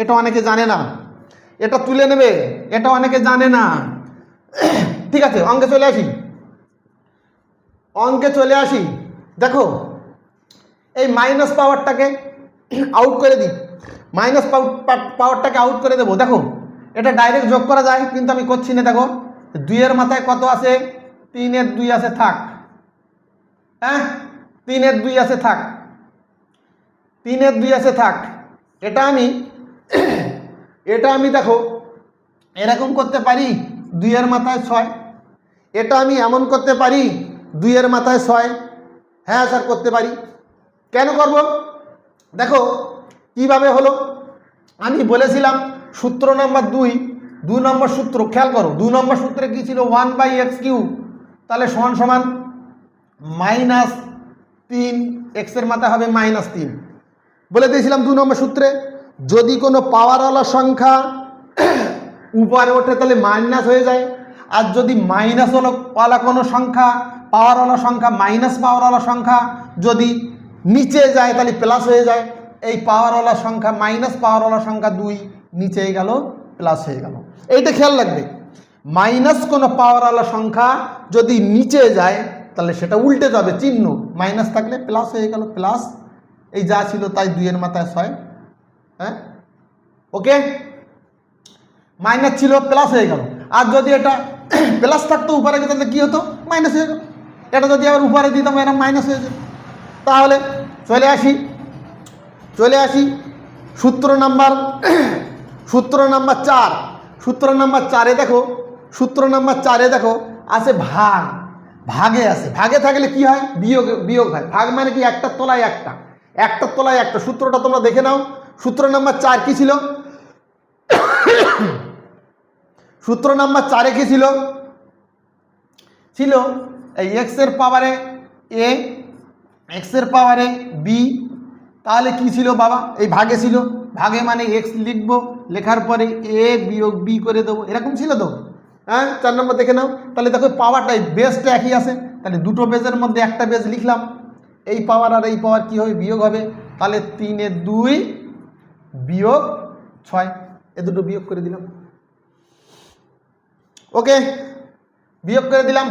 এটা অনেকে জানে না, এটা তুলে নেবে, এটা অনেকে জানে না। ঠিক আছে, অঙ্কে চলে আসি, অঙ্কে চলে আসি। দেখো এই মাইনাস পাওয়ারটাকে আউট করে দিই, মাইনাস পাওয়ারটাকে আউট করে দেবো। দেখো এটা ডাইরেক্ট যোগ করা যায়, কিন্তু আমি করছি না। দেখো 2 এর মাথায় কত আছে? 3 এর 2 আছে, থাক। হ্যাঁ, 3 এর 2 আছে, থাক, 3 এর 2 আছে, থাক। এটা আমি দেখো এরকম করতে পারি, 2 এর মাথায় 6। এটা আমি এমন করতে পারি, 2 এর মাথায় 6। হ্যাঁ স্যার করতে পারি। কেন করব? দেখো কিভাবে হলো, আমি বলেছিলাম সূত্র নাম্বার 2 নম্বর সূত্র, খেয়াল করো 2 নম্বর সূত্রে কি ছিল? 1/x3, তাহলে সমান সমান -3, এক্স এর মাথায় হবে -3। বলে দিয়েছিলাম 2 নম্বর সূত্রে, যদি কোনো পাওয়ারওয়ালা সংখ্যা উপরে ওঠে তাহলে মাইনাস হয়ে যায়, আর যদি মাইনাস ওয়ালা কোনো সংখ্যা, পাওয়ারওয়ালা সংখ্যা, মাইনাস পাওয়ারওয়ালা সংখ্যা যদি নিচে যায় তাহলে প্লাস হয়ে যায়। এই পাওয়ারওয়ালা সংখ্যা, মাইনাস পাওয়ারওয়ালা সংখ্যা 2 নিচে গেল, প্লাস হয়ে গেল। এইটা খেয়াল রাখবে, মাইনাস কোনো পাওয়ারওয়ালা সংখ্যা যদি নিচে যায় তাহলে সেটা উল্টে যাবে, চিহ্ন মাইনাস থাকলে প্লাস হয়ে গেল, প্লাস। এই যা ছিল তাই 2 এর মাথায় 6। হ্যাঁ, ওকে, মাইনাস ছিল প্লাস হয়ে গেল। আর যদি এটা প্লাস থাকতো উপরে তাহলে কি হতো? মাইনাস হয়ে গেল। এটা যদি আবার উপরে দিতাম এরকম মাইনাস হয়ে যেত। তাহলে চলে আসি সূত্র নাম্বার 4। সূত্র নাম্বার 4-এ দেখো, সূত্র নাম্বার 4-এ দেখো আছে ভাগ, ভাগে আছে। ভাগে থাকলে কি হয়? বিয়োগ হয়। ভাগ মানে কি? একটার তলায় একটা, একটার তলায় একটা। সূত্রটা তোমরা দেখে নাও। সূত্র নাম্বার 4 কি ছিল? সূত্র নাম্বার 4-এ কি ছিল? ছিল এই এক্স এর পাওয়ারে এ, এক্স এর পাওয়ারে বি। তাহলে কি ছিল বাবা? এই ভাগে ছিল, ভাগে মানে এক্স লিখবো, লেখার পরে এ বিয়োগ বি করে দেবো, এরকম ছিল তো। হ্যাঁ, 4 নম্বর দেখে নাও। তাহলে দেখো পাওয়ারটাই, বেসটা একই আছে, তাহলে দুটো বেজের মধ্যে একটা বেজ লিখলাম, এই পাওয়ার আর এই পাওয়ার কি হবে? বিয়োগ হবে। তাহলে 3 এর 2 বিয়োগ 6, এ দুটো বিয়োগ করে দিলাম। ওকে, বিয়োগ করে দিলাম,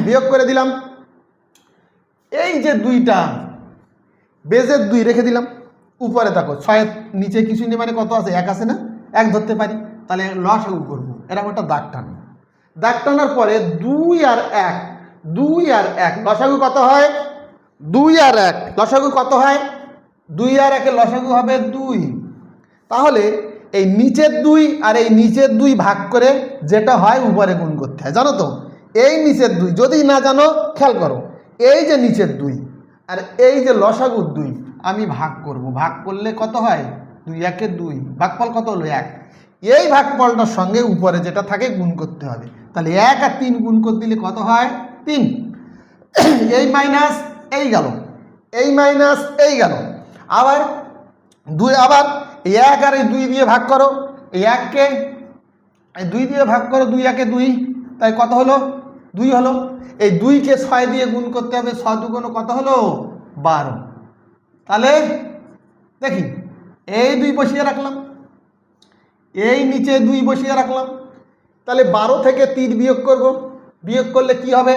বিয়োগ করে দিলাম। এই যে 2টা বেজের 2 রেখে দিলাম, উপরে দেখো 6 নিচে কিছু নেই মানে কত আছে? 1 আছে না? 1 ধরতে পারি, তাহলে লসাগু করবো। এরকম একটা দাগ টানো, দাগ টানার পরে 2 আর 1, 2 আর 1 লসাগু কত হয়? 2 আর 1 লসাগু কত হয়? 2 আর 1 লসাগু হবে 2। তাহলে এই নিচের 2 আর এই নিচের 2 ভাগ করে যেটা হয় উপরে গুণ করতে হয়, জানো তো? এই নিচের 2 যদি না জানো খেয়াল করো, এই যে নিচের 2 আর এই যে লসাগুর 2 আমি ভাগ করব, ভাগ করলে কত হয়? 2 1 2, ভাগফল কত হলো? 1। এই ভাগফলটার সঙ্গে উপরে যেটা থাকে গুণ করতে হবে। তাহলে 1 আর 3 গুণ করে দিলে কত হয়? 3। এই মাইনাস এই গেল, এই মাইনাস এই গেল, আবার 2 আবার 1 আর এই 2 দিয়ে ভাগ করো, এই 1কে এই 2 দিয়ে ভাগ করো, 2 1 2, তাই কত হলো? 2 হলো। এই 2কে 6 দিয়ে গুণ করতে হবে, 6 দুগুণ কত হলো? 12। তাহলে দেখি এই 2 বসিয়ে রাখলাম, এই নিচে 2 বসিয়ে রাখলাম, তাহলে 12 থেকে 3 বিয়োগ করব, বিয়োগ করলে কি হবে?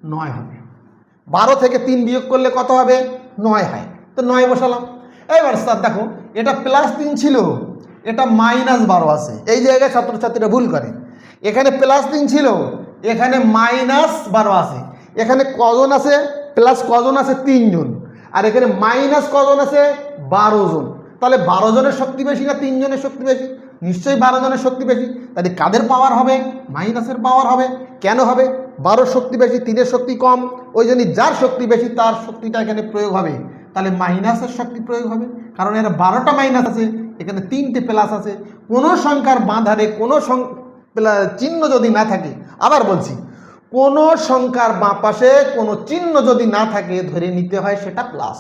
9 হবে। 12 থেকে 3 বিয়োগ করলে কত হবে? 9 হয়। তো 9 বসালাম। এবার স্যার দেখো, এটা +3 ছিল, এটা -12 আছে। এই জায়গায় ছাত্রছাত্রীরা ভুল করে, এখানে +3 ছিল, এখানে -12 আছে। এখানে কজন আছে? প্লাস কজন আছে? 3 জন। আর এখানে মাইনাস কজন আছে? 12 জন। তাহলে 12 জনের শক্তি বেশি না 3 জনের শক্তি বেশি? নিশ্চয়ই 12 জনের শক্তি বেশি। তাহলে কাদের পাওয়ার হবে? মাইনাসের পাওয়ার হবে। কেন হবে? 12 শক্তি বেশি, 3-এর শক্তি কম, ওই জন্যই যার শক্তি বেশি তার শক্তিটা এখানে প্রয়োগ হবে। তাহলে মাইনাসের শক্তি প্রয়োগ হবে, কারণ এর 12টা মাইনাস আছে, এখানে 3টে প্লাস আছে। কোনো সংখ্যার বাঁধারে কোনো চিহ্ন যদি না থাকে, আবার বলছি, কোনো সংখ্যার বাঁ পাশে কোনো চিহ্ন যদি না থাকে ধরে নিতে হয় সেটা প্লাস।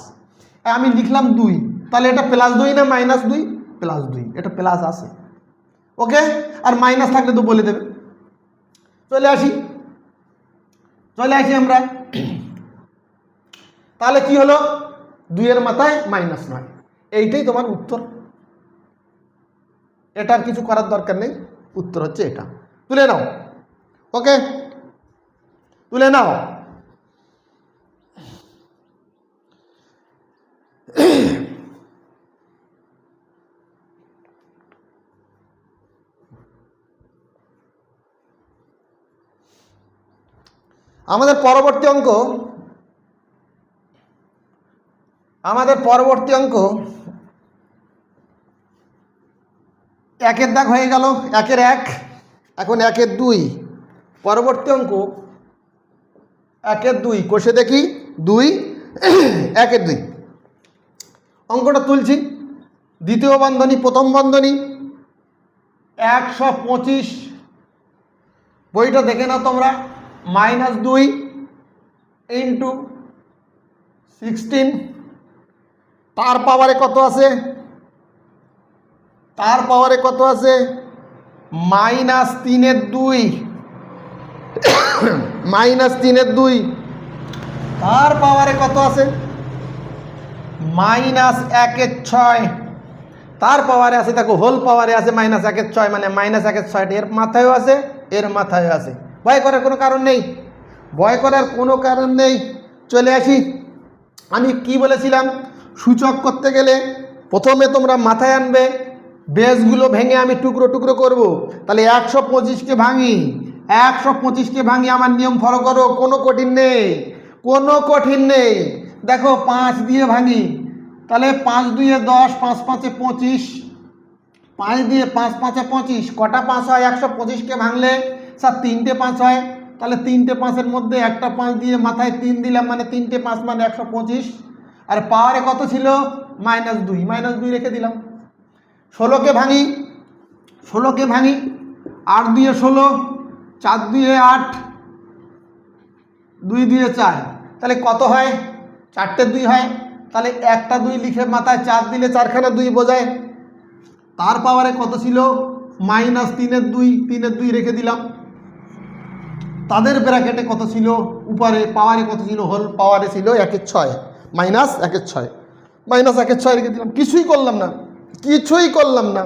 আমি লিখলাম 2, তাহলে এটা +2 না -2? +2, এটা প্লাস আছে। ওকে, আর মাইনাস থাকলে তো বলে দেবে। চলে আসি আমরা, তাহলে কি হলো? 2 এর মাথায় -9, এইটাই তোমার উত্তর। এটার কিছু করার দরকার নেই, উত্তর হচ্ছে এটা। তুলে নাও। ওকে, তুলে নাও। আমাদের পরবর্তী অঙ্ক 1-এর দাগ হয়ে গেল, 1-এর 1, এখন 1-এর 2। পরবর্তী অঙ্ক 1-এর 2, কষে দেখি 2, 1-এর 2। অঙ্কটা তুলছি, দ্বিতীয় বন্ধনী প্রথম বন্ধনী 125, বইটা দেখে নাও তোমরা, -2 × 16, তার পাওয়ারে কত আছে? তার পাওয়ারে কত আছে? -3 এর 2, -3 এর 2, তার পাওয়ারে কত আছে? -1 এর 6, তার পাওয়ারে আছে, দেখো হোল পাওয়ারে আছে -1 এর 6, মানে -1 এর 6 এর মাথায়ও আছে, এর মাথায়ও আছে। ভয় করার কোনো কারণ নেই, ভয় করার কোনো কারণ নেই। চলে আসি, আমি কি বলেছিলাম? সূচক করতে গেলে প্রথমে তোমরা মাথায় আনবে, বেসগুলো ভেঙে আমি টুকরো টুকরো করব। তাহলে 125কে ভাঙি, 125কে ভাঙি, আমার নিয়ম ফলো করো, কোনো কঠিন নেই, কোনো কঠিন নেই। দেখো 5 দিয়ে ভাঙি, তাহলে 5 2 10, 5 5 25, 5 দিয়ে 5 5 25, কটা 5 হয়? 125কে ভাঙলে স্যার 3টে 5 হয়, তাহলে 3টে 5-এর মধ্যে একটা 5 দিয়ে মাথায় 3 দিলাম, মানে 3টে 5 মানে 125। আর পাওয়ারে কত ছিল? -2, -2 রেখে দিলাম। 16কে ভাঙি, 16কে ভাঙি, 8 2 16, 4 2 8, 2 2 4, তাহলে কত হয়? 4টে 2 হয়, তাহলে একটা 2 লিখে মাথায় 4 দিলে 4খানা 2 বোঝায়। তার পাওয়ারে কত ছিল? -3 এর 2, 3 এর 2 রেখে দিলাম। তাদের ব্র্যাকেটে কত ছিল? উপরে পাওয়ারে কত ছিল? হোল পাওয়ারে ছিল 1 এর 6, -1 এর 6, -1 এর 6 রেখে দিলাম। কিছুই করলাম না, কিছুই করলাম না।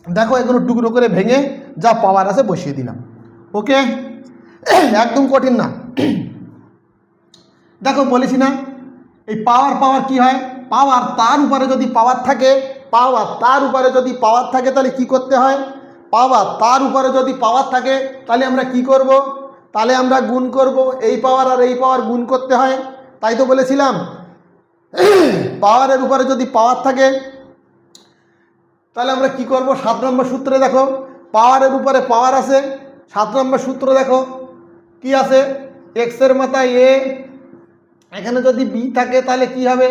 দেখো এগুলো টুকরো করে ভেঙে যা পাওয়ার আছে বসিয়ে দিলাম। ওকে, একদম কঠিন না। দেখো বলেছি না, এই পাওয়ার কি হয়? পাওয়ার তার উপরে যদি পাওয়ার থাকে, তার উপরে যদি পাওয়ার থাকে তাহলে কি করতে হয়? তার উপরে যদি পাওয়ার থাকে তাহলে আমরা কি করব? তাহলে আমরা গুণ করব। এই পাওয়ার আর এই পাওয়ার গুণ করতে হয়, তাই তো বলেছিলাম। পাওয়ারের উপরে যদি পাওয়ার থাকে তাহলে আমরা কি করব? 7 নম্বর সূত্রে দেখো, পাওয়ারের উপরে পাওয়ার আছে। 7 নম্বর সূত্র দেখো কি আছে, এক্স এর মাথায় এ, এখানে যদি বি থাকে তাহলে কি হবে?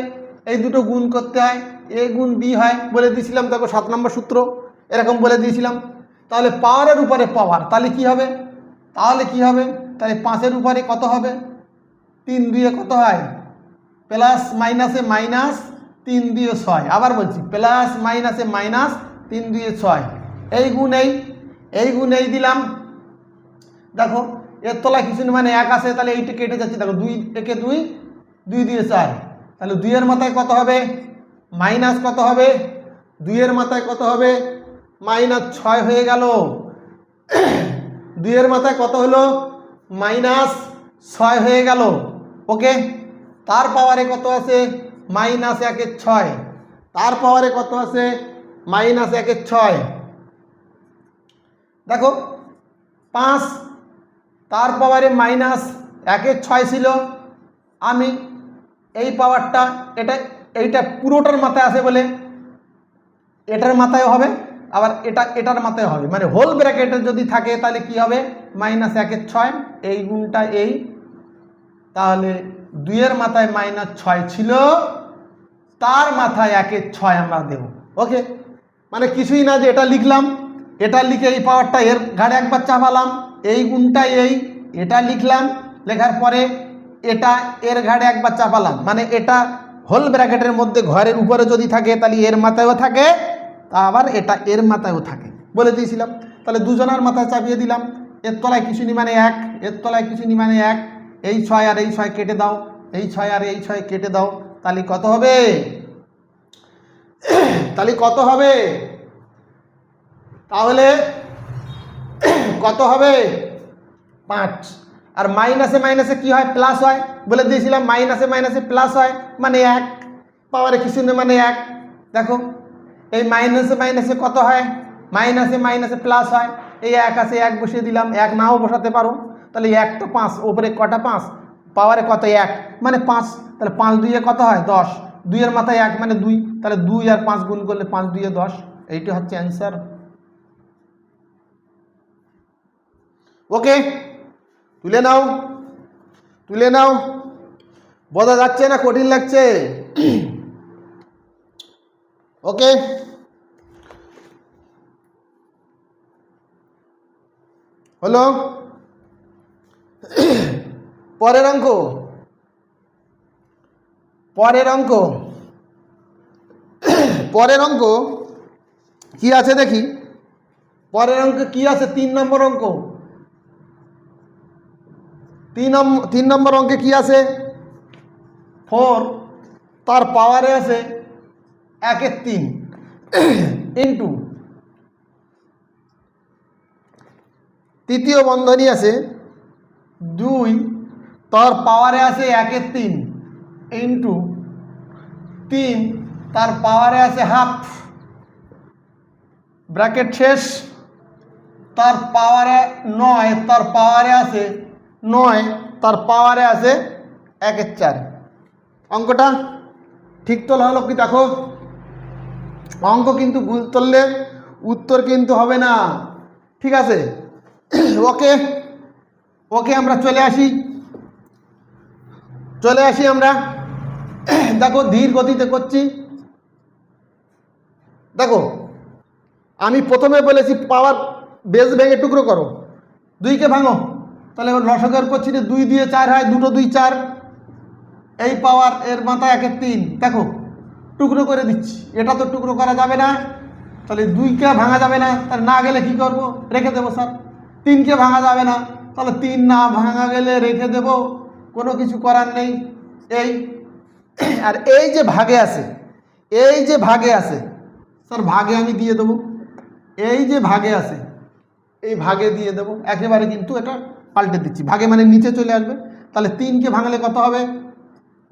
এই দুটো গুণ করতে হয়, এ গুণ বি হয়, বলে দিয়েছিলাম। দেখো 7 নম্বর সূত্র এরকম বলে দিয়েছিলাম। তাহলে পাওয়ারের উপরে পাওয়ার, তাহলে কি হবে? তাহলে 5-এর উপরে কত হবে? 3 2 কত হয়? প্লাস মাইনাসে মাইনাস, 3 2 6। আবার বলছি, প্লাস মাইনাসে মাইনাস, 3 2 6। এই গুণ এই গুণ এই দিলাম। দেখো এর তলায় কিছু মানে 1 আছে, তাহলে এইটা কেটে যাচ্ছে। দেখো 2 একে 2, 2 2 4। তাহলে 2 এর মাথায় কত হবে? মাইনাস কত হবে? 2 এর মাথায় কত হবে? মাইনাস 6 হয়ে গেল। 2 এর মাথায় কত হলো? মাইনাস 6 হয়ে গেল। ওকে, তার পাওয়ারে কত আছে? মাইনাস 1 6। তার পাওয়ারে কত আছে? মাইনাস 1 6। দেখো 5, তার পাওয়ারে মাইনাস 1 6 ছিল। আমি এই পাওয়ারটা এইটা পুরোটার মাথায় আছে বলে এটার মাথায় হবে, আবার এটার মাথায় হবে, মানে হোল ব্র্যাকেটে যদি থাকে তাহলে কি হবে? মাইনাস 1 6, এই গুণটা এই। তাহলে 2 এর মাথায় মাইনাস 6 ছিল, তার মাথায় 1 6 আমরা দেব। ওকে, মানে কিছুই না, যে এটা লিখলাম, এটা লিখে এই পাওয়ারটা এর ঘাড়ে একবার চাপালাম, এই গুণটা এই, এটা লিখলাম, লেখার পরে এটা এর ঘাড়ে একবার চাপালাম, মানে এটা হোল ব্র্যাকেটের মধ্যে ঘরের উপরে যদি থাকে তাহলে এর মাথায়ও থাকে, আবার এটা এর মাথায়ও থাকে, বলে দিয়েছিলাম। তাহলে দুজনের মাথায় চাপিয়ে দিলাম। এর তলায় কিছু নি মানে 1, এর তলায় কিছু নি মানে 1। এই 6 আর এই 6 কেটে দাও, এই 6 আর এই 6 কেটে দাও, তাহলে কত হবে? তাহলে কত হবে? তাহলে কত হবে? 5। আর মাইনাসে মাইনাসে কি হয়? প্লাস হয়, বলে দিয়েছিলাম। মাইনাসে মাইনাসে প্লাস হয়, মানে 1। পাওয়ারে কিছু নেই মানে 1। দেখো এই মাইনাসে মাইনাসে কত হয়? মাইনাসে মাইনাসে প্লাস হয়। এই 1 আছে, 1 বসিয়ে দিলাম। 1 নাও বসাতে পারো, তাহলে 1 তো 5, ওপরে কটা 5, পাওয়ারে কত? 1, মানে 5। তাহলে 5 2 কত হয়? 10। 2 এর মাথায় 1 মানে 2, তাহলে 2 আর 5 গুণ করলে 5 2 10। এইটা হচ্ছে অ্যান্সার। ওকে, তুলে নাও। বোঝা যাচ্ছে না কঠিন লাগছে? ওকে, হলো। পরের অঙ্ক কি আছে দেখি। পরের অঙ্ক কি আছে? 3 নম্বর অঙ্ক। 3 নম্বর অঙ্কে কি আছে? 4, তার পাওয়ারে আছে 1 3 ইন্টু তৃতীয় বন্ধনী আছে 2, তার পাওয়ারে আছে 1 3 ইন্টু 3, তার পাওয়ারে আছে হাফ, ব্র্যাকেট শেষ। তার পাওয়ারে 9, তার পাওয়ারে আছে 9, তার পাওয়ারে আছে 1 4। অঙ্কটা ঠিক তো হলো কি? দেখো অঙ্ক কিন্তু ভুল করলে উত্তর কিন্তু হবে না, ঠিক আছে? ওকে আমরা চলে আসি আমরা। দেখো ধীর গতিতে করছি। দেখো আমি প্রথমে বলেছি পাওয়ার বেস ভেঙে টুকরো করো, 2কে ভাঙো, তাহলে এবার লসাগু করছি যে 2 দিয়ে 4 হয়, 2 2 4। এই পাওয়ার এর মাথায় 1 3, দেখো টুকরো করে দিচ্ছি। এটা তো টুকরো করা যাবে না, তাহলে 2কে ভাঙা যাবে না, তাহলে না গেলে কি করব? রেখে দেবো স্যার। 3কে ভাঙা যাবে না, তাহলে 3 না ভাঙা গেলে রেখে দেব, কোনো কিছু করার নেই। এই আর এই যে ভাগে আছে, স্যার ভাগে আমি দিয়ে দেবো। এই যে ভাগে আছে, এই ভাগে দিয়ে দেবো একেবারে, কিন্তু এটা পাল্টে দিচ্ছি। ভাগে মানে নিচে চলে আসবে। তাহলে 3কে ভাঙলে কত হবে?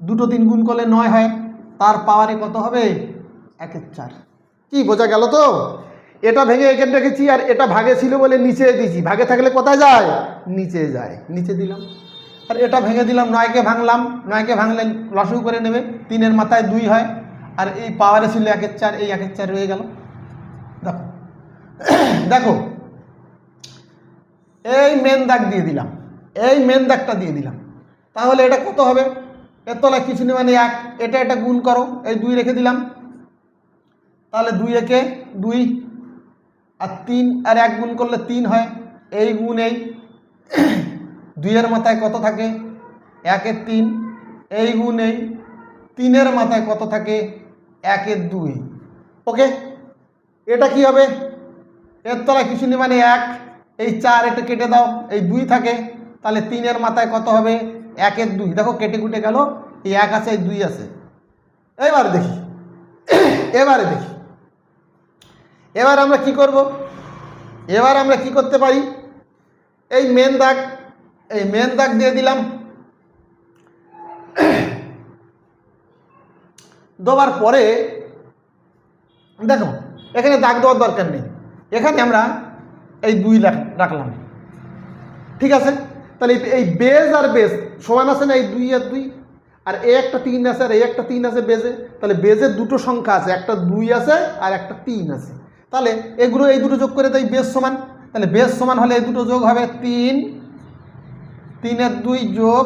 2 3 গুণ করলে 9 হয়, তার পাওয়ারে কত হবে? 1 4। কি বোঝা গেল তো? এটা ভেঙে এখানে রেখেছি, আর এটা ভাগে ছিল বলে নিচে দিয়েছি। ভাগে থাকলে কোথায় যায়? নিচে যায়, নিচে দিলাম। আর এটা ভেঙে দিলাম, 9কে ভাঙলাম, 9কে ভাঙলে লসগু করে নেবে, 3-এর মাথায় 2 হয়, আর এই পাওয়ারে ছিল 1-4, এই 1-4 রয়ে গেল। দেখো দেখো এই মেন দাগ দিয়ে দিলাম, এই মেন দাগটা দিয়ে দিলাম। তাহলে এটা কত হবে? এর তলায় কিছু নেই, মানে 1। এটা গুণ করো, এই 2 রেখে দিলাম, তাহলে 2 × 2, আর 3 আর 1 গুণ করলে 3 হয়, এই গুণ এই 2-এর মাথায় কত থাকে? 1-এর 3, এই গুণ এই 3-এর মাথায় কত থাকে? 1-এর 2। ওকে, এটা কি হবে? এর তলায় কিছু নেই, মানে 1, এই 4 এটা কেটে দাও, এই 2 থাকে, তাহলে 3-এর মাথায় কত হবে? 1-এর 2। দেখো কেটে কুটে গেল, এই 1 আছে, এই 2 আছে। এবারে দেখি, এবার আমরা কি করব? এবার আমরা কি করতে পারি? এই মেন দাগ দিয়ে দিলাম, দেওয়ার পরে দেখো এখানে দাগ দেওয়ার দরকার নেই, এখানে আমরা এই 2 রাখলাম, ঠিক আছে? তাহলে এই বেজ আর বেজ সমান আছে না? এই 2 আর 2, আর এই একটা 3 আছে, আর এই একটা 3 আছে বেজে, তাহলে বেজের দুটো সংখ্যা আছে, একটা 2 আছে আর একটা 3 আছে। তাহলে এগুলো এই দুটো যোগ করে দেয় বেজ সমান, তাহলে বেজ সমান হলে এই দুটো যোগ হবে 3, 3-এর 2 যোগ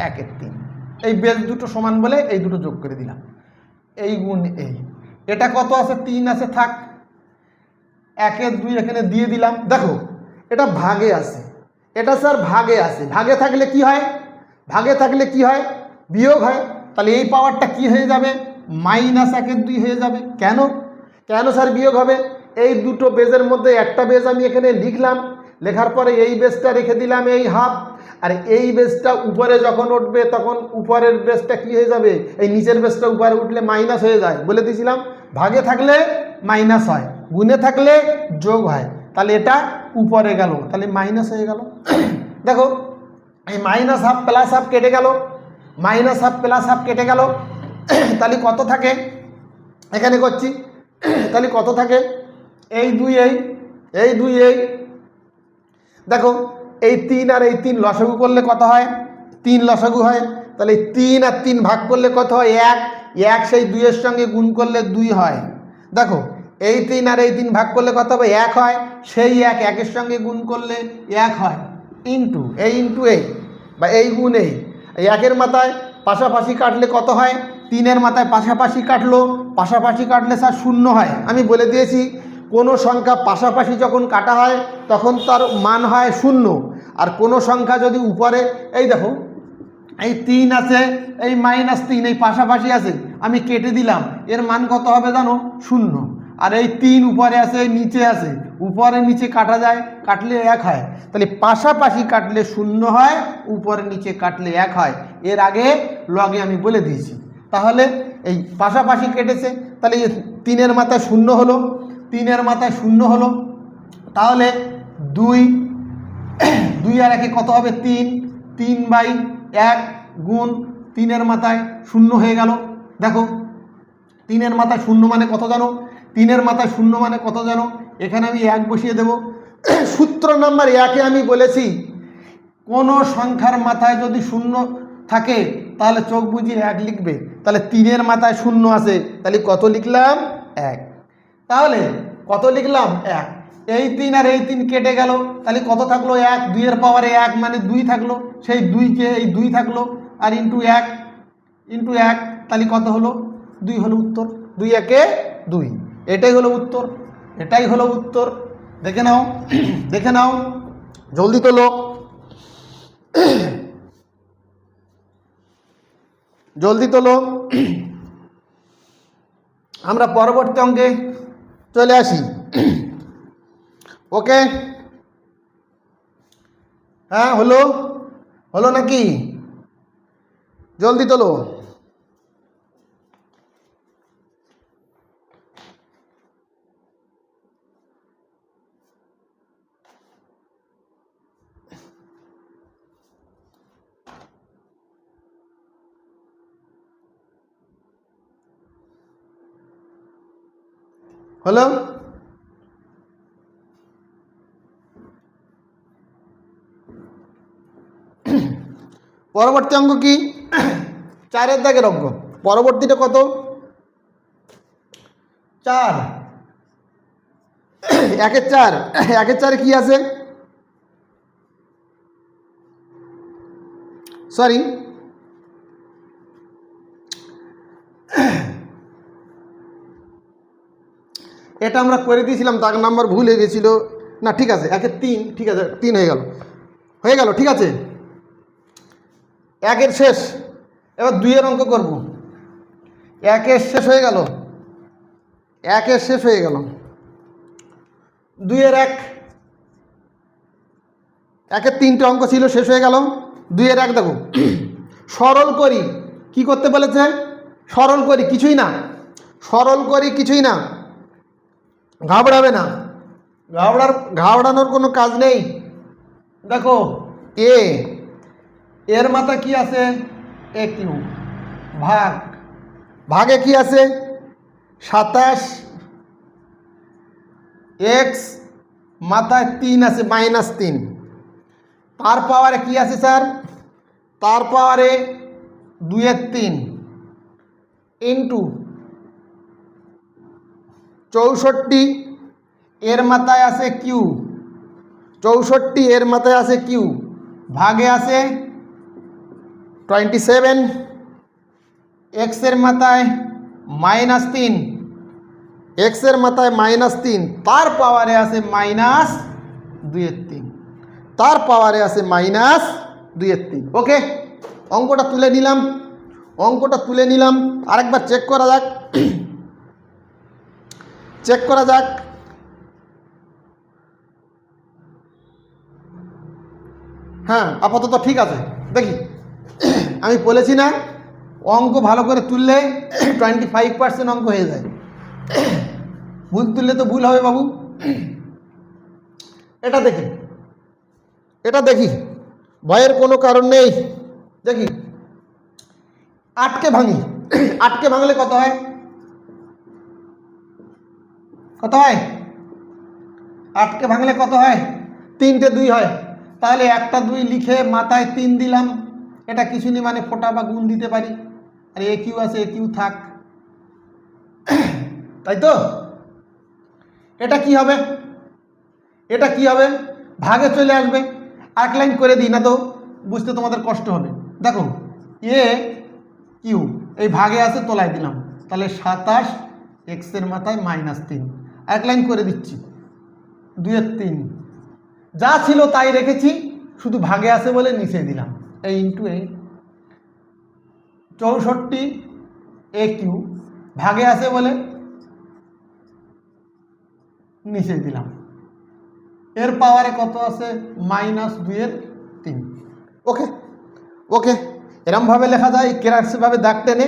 1-এর 3। এই বেজ দুটো সমান বলে এই দুটো যোগ করে দিলাম, এই গুণ এই। এটা কত আছে? 3 আছে, থাক। 1-এর 2 এখানে দিয়ে দিলাম। দেখো এটা ভাগে আছে, এটা স্যার ভাগে আছে, ভাগে থাকলে কি হয়? বিয়োগ হয়। তাহলে এই পাওয়ারটা কি হয়ে যাবে? -1-এর 2 হয়ে যাবে। কেন স্যার বিয়োগ হবে? এই দুটো বেজের মধ্যে একটা বেজ আমি এখানে লিখলাম, লেখার পরে এই বেজটা রেখে দিলাম এই হাফ, আর এই বেজটা উপরে যখন উঠবে তখন উপরের বেজটা কি হয়ে যাবে? এই নিচের বেজটা উপরে উঠলে মাইনাস হয়ে যায়, বলে দিয়েছিলাম। ভাগে থাকলে মাইনাস হয়, গুণে থাকলে যোগ হয়। তাহলে এটা উপরে গেল, তাহলে মাইনাস হয়ে গেল। দেখো এই -1/2 +1/2 কেটে গেল, -1/2 +1/2 কেটে গেল, তাহলে কত থাকে? এখানে করছি, তাহলে কত থাকে? এই 2 এই 2 এই। দেখো এই 3 আর এই 3 লসাগু করলে কত হয়? 3 লসাগু হয়। তাহলে এই 3 আর 3 ভাগ করলে কত হয়? 1 সেই 2-এর সঙ্গে গুণ করলে 2 হয়। দেখো এই 3 আর এই 3 ভাগ করলে কত হবে? 1 হয়, সেই 1-1-এর সঙ্গে গুণ করলে 1 হয়, ইন্টু এই বা এই গুণ এই। 1-এর মাথায় পাশাপাশি কাটলে কত হয়? 3-এর মাথায় পাশাপাশি কাটলে স্যার 0 হয়। আমি বলে দিয়েছি কোনো সংখ্যা পাশাপাশি যখন কাটা হয় তখন তার মান হয় 0, আর কোনো সংখ্যা যদি উপরে, এই দেখো এই 3 আছে, এই -3 এই পাশাপাশি আছে, আমি কেটে দিলাম, এর মান কত হবে জানো? 0। আর এই 3 উপরে আছে, এই নিচে আছে, উপরে নিচে কাটা যায়, কাটলে 1 হয়। তাহলে পাশাপাশি কাটলে 0 হয়, উপরে নিচে কাটলে 1 হয়। এর আগে লগে আমি বলে দিয়েছি। তাহলে এই পাশাপাশি কেটেছে, তাহলে 3-এর মাথায় 0 হলো, 3-এর মাথায় 0 হলো, তাহলে 2 আর 1 কত হবে? 3, 3/1 গুণ 3-এর মাথায় 0 হয়ে গেল। দেখো 3-এর মাথায় 0 মানে কত জানো? 3-এর মাথায় 0 মানে কত জানো? এখানে আমি 1 বসিয়ে দেব। সূত্র নাম্বার 1-এ আমি বলেছি কোনো সংখ্যার মাথায় যদি 0 থাকে তাহলে চোখ বুজিয়ে 1 লিখবে। তাহলে 3-এর মাথায় 0 আছে, তাহলে কত লিখলাম? 1। তাহলে কত লিখলাম? 1। এই 3 আর এই 3 কেটে গেল, তাহলে কত থাকলো? 1। 2-এর পাওয়ারে 1 মানে 2 থাকলো, সেই 2কে এই 2 থাকলো, আর ইন্টু 1, তাহলে কত হলো? 2 হলো উত্তর। 2-1-এ 2, এটাই হলো উত্তর। দেখে নাও জলদি তোলো, আমরা পরবর্তী অঙ্কে চলে আসি। ওকে, হ্যাঁ হলো নাকি? জলদি তোলো। হলো? পরবর্তী অঙ্ক কি? 4 দাগের অঙ্ক। পরবর্তীটা কত? 4। 1-এর 4। 1-এর 4-এ কি আছে? সরি, এটা আমরা করে দিয়েছিলাম, দাগ নাম্বার ভুল হয়ে গেছিল। না ঠিক আছে, 1-এর 3, ঠিক আছে 3 হয়ে গেল ঠিক আছে। 1-এর শেষ, এবার 2-এর অঙ্ক করব। 1-এর শেষ হয়ে গেল, 1-এর শেষ হয়ে গেল। 2-এর 1, 1-এর 3টে অঙ্ক ছিল, শেষ হয়ে গেল। 2-এর 1 দেখো, সরল করি। কি করতে বলেছে? সরল করি, কিছুই না, সরল করি কিছুই না, ঘাবড়াবে না, ঘাবড়ানোর কোনো কাজ নেই। দেখো এর মাথা কি আছে? এ কিউ, ভাগে কি আছে? 27, এক্স মাথায় 3 আছে, -3। তার পাওয়ারে কি আছে স্যার? তার পাওয়ারে 2-এর 3 ইন্টু 64, এর মাথায় আছে কিউ, 64 এর মাথায় আছে কিউ, ভাগে আছে 27, এক্সের মাথায় -3, এক্সের মাথায় -3, তার পাওয়ারে আছে -2-এর 3, তার পাওয়ারে আছে -2-এর 3। ওকে, অঙ্কটা তুলে নিলাম, অঙ্কটা তুলে নিলাম। আরেকবার চেক করা যাক, চেক করা যাক। হ্যাঁ, আপাতত ঠিক আছে। দেখি, আমি বলেছি না অঙ্ক ভালো করে তুললে 25% অঙ্ক হয়ে যায়। ভুল তুললে তো ভুল হবে বাবু। এটা দেখি, এটা দেখি, ভয়ের কোনো কারণ নেই। দেখি, 8কে ভাঙি। 8কে ভাঙলে কত হয়? কত হয়? 8কে ভাঙলে কত হয়? 3টে 2 হয়। তাহলে একটা 2 লিখে মাথায় 3 দিলাম, এটা কিছু নেই, মানে ফোঁটা বা গুণ দিতে পারি। আর এ কিউ আছে, এ কিউ থাক, তাই তো? এটা কি হবে? এটা কি হবে? ভাগে চলে আসবে। এক লাইন করে দিই না তো, বুঝতে তোমাদের কষ্ট হবে। দেখো, এ কিউ এই ভাগে আছে, তোলায় দিলাম, তাহলে 27, এক্সের মাথায় -3। এক লাইন করে দিচ্ছি, 2-এর 3, যা ছিল তাই রেখেছি, শুধু ভাগে আছে বলে নিচে দিলাম, এই ইন্টু এই 64 এ কিউ, ভাগে আছে বলে নিচে দিলাম। এর পাওয়ারে কত আছে? -2-এর 3। ওকে, ওকে, এরমভাবে লেখা যায়, কেরাসভাবে দাগ টেনে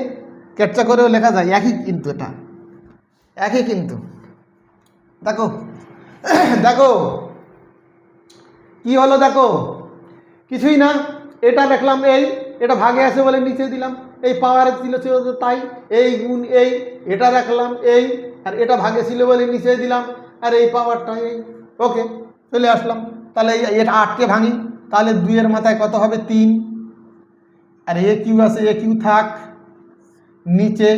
কেটচা করেও লেখা যায়, একই কিন্তু, এটা একই কিন্তু। দেখো, দেখো কি হলো, দেখো কিছুই না, এটা লিখলাম, এই এটা ভাগে আছে বলে নিচে দিলাম, এই পাওয়ারে ছিল তাই, এই গুণ এই, এটা রাখলাম এই, আর এটা ভাগে ছিল বলে নিচে দিলাম, আর এই পাওয়ারটা এই। ওকে, চলে আসলাম। তাহলে এটা 8কে ভাঙি, তাহলে 2-এর মাথায় কত হবে? 3, আর এ কিউ আছে, এ কিউ থাক, নিচে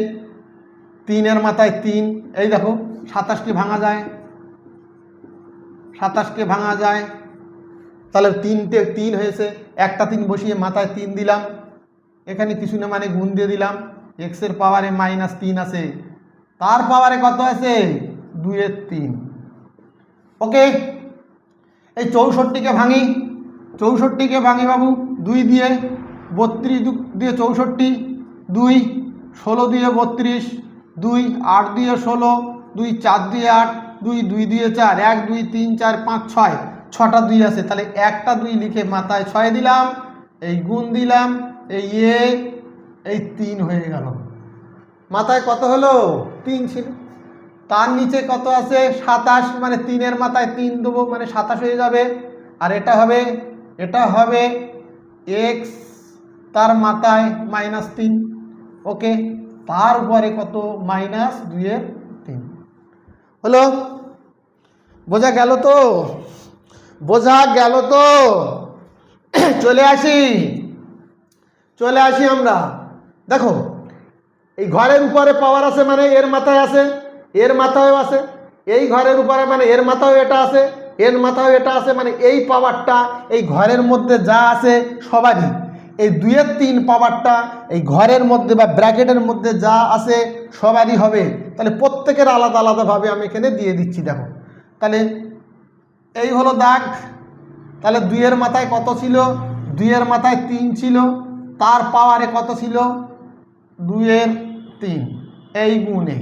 3-এর মাথায় 3। এই দেখো, 27কে ভাঙা যায়, 27কে ভাঙা যায়, তাহলে 3টে 3 হয়েছে, একটা 3 বসিয়ে মাথায় 3 দিলাম, এখানে কিছু না, মানে গুণ দিয়ে দিলাম। এক্সের পাওয়ারে -3 আছে, তার পাওয়ারে কত আছে? 2-এর 3। ওকে, এই 64কে ভাঙি, 64কে ভাঙি বাবু, 2 দিয়ে, 32 দিয়ে 64, 2 16 দিয়ে 32, 2 8 দিয়ে 16, 2 4 দিয়ে 8, 2 2 দিয়ে 4, 1 2 3 4 5 6, 6টা 2 আছে, তাহলে একটা 2 লিখে মাথায় 6 দিলাম, এই গুণ দিলাম, এই এই 3 হয়ে গেল। মাথায় কত হলো? 3 ছিল। তার নিচে কত আছে? 27, মানে 3-এর মাথায় 3 দেবো, মানে 27 হয়ে যাবে। আর এটা হবে, এটা হবে এক্স, তার মাথায় -3। ওকে, তার উপরে কত? -2-এর 3 হলো। বোঝা গেল তো? বোঝা গেল তো? চলে আসি, চলে আসি আমরা। দেখো এই ঘরের উপরে পাওয়ার আছে মানে এর মাথায় আছে, এর মাথায়ও আছে। এই ঘরের উপরে মানে এর মাথায়ও এটা আছে, এর মাথায়ও এটা আছে। মানে এই পাওয়ারটা এই ঘরের মধ্যে যা আছে সবারই। এই 2-এর 3 পাওয়ারটা এই ঘরের মধ্যে বা ব্র্যাকেটের মধ্যে যা আছে সবারই হবে। তাহলে প্রত্যেকের আলাদা আলাদাভাবে আমি এখানে দিয়ে দিচ্ছি। দেখো তাহলে এই হলো দাগ। তাহলে 2-এর মাথায় কত ছিল? 2-এর মাথায় 3 ছিল, তার পাওয়ারে কত ছিল? 2-এর 3, এই গুণে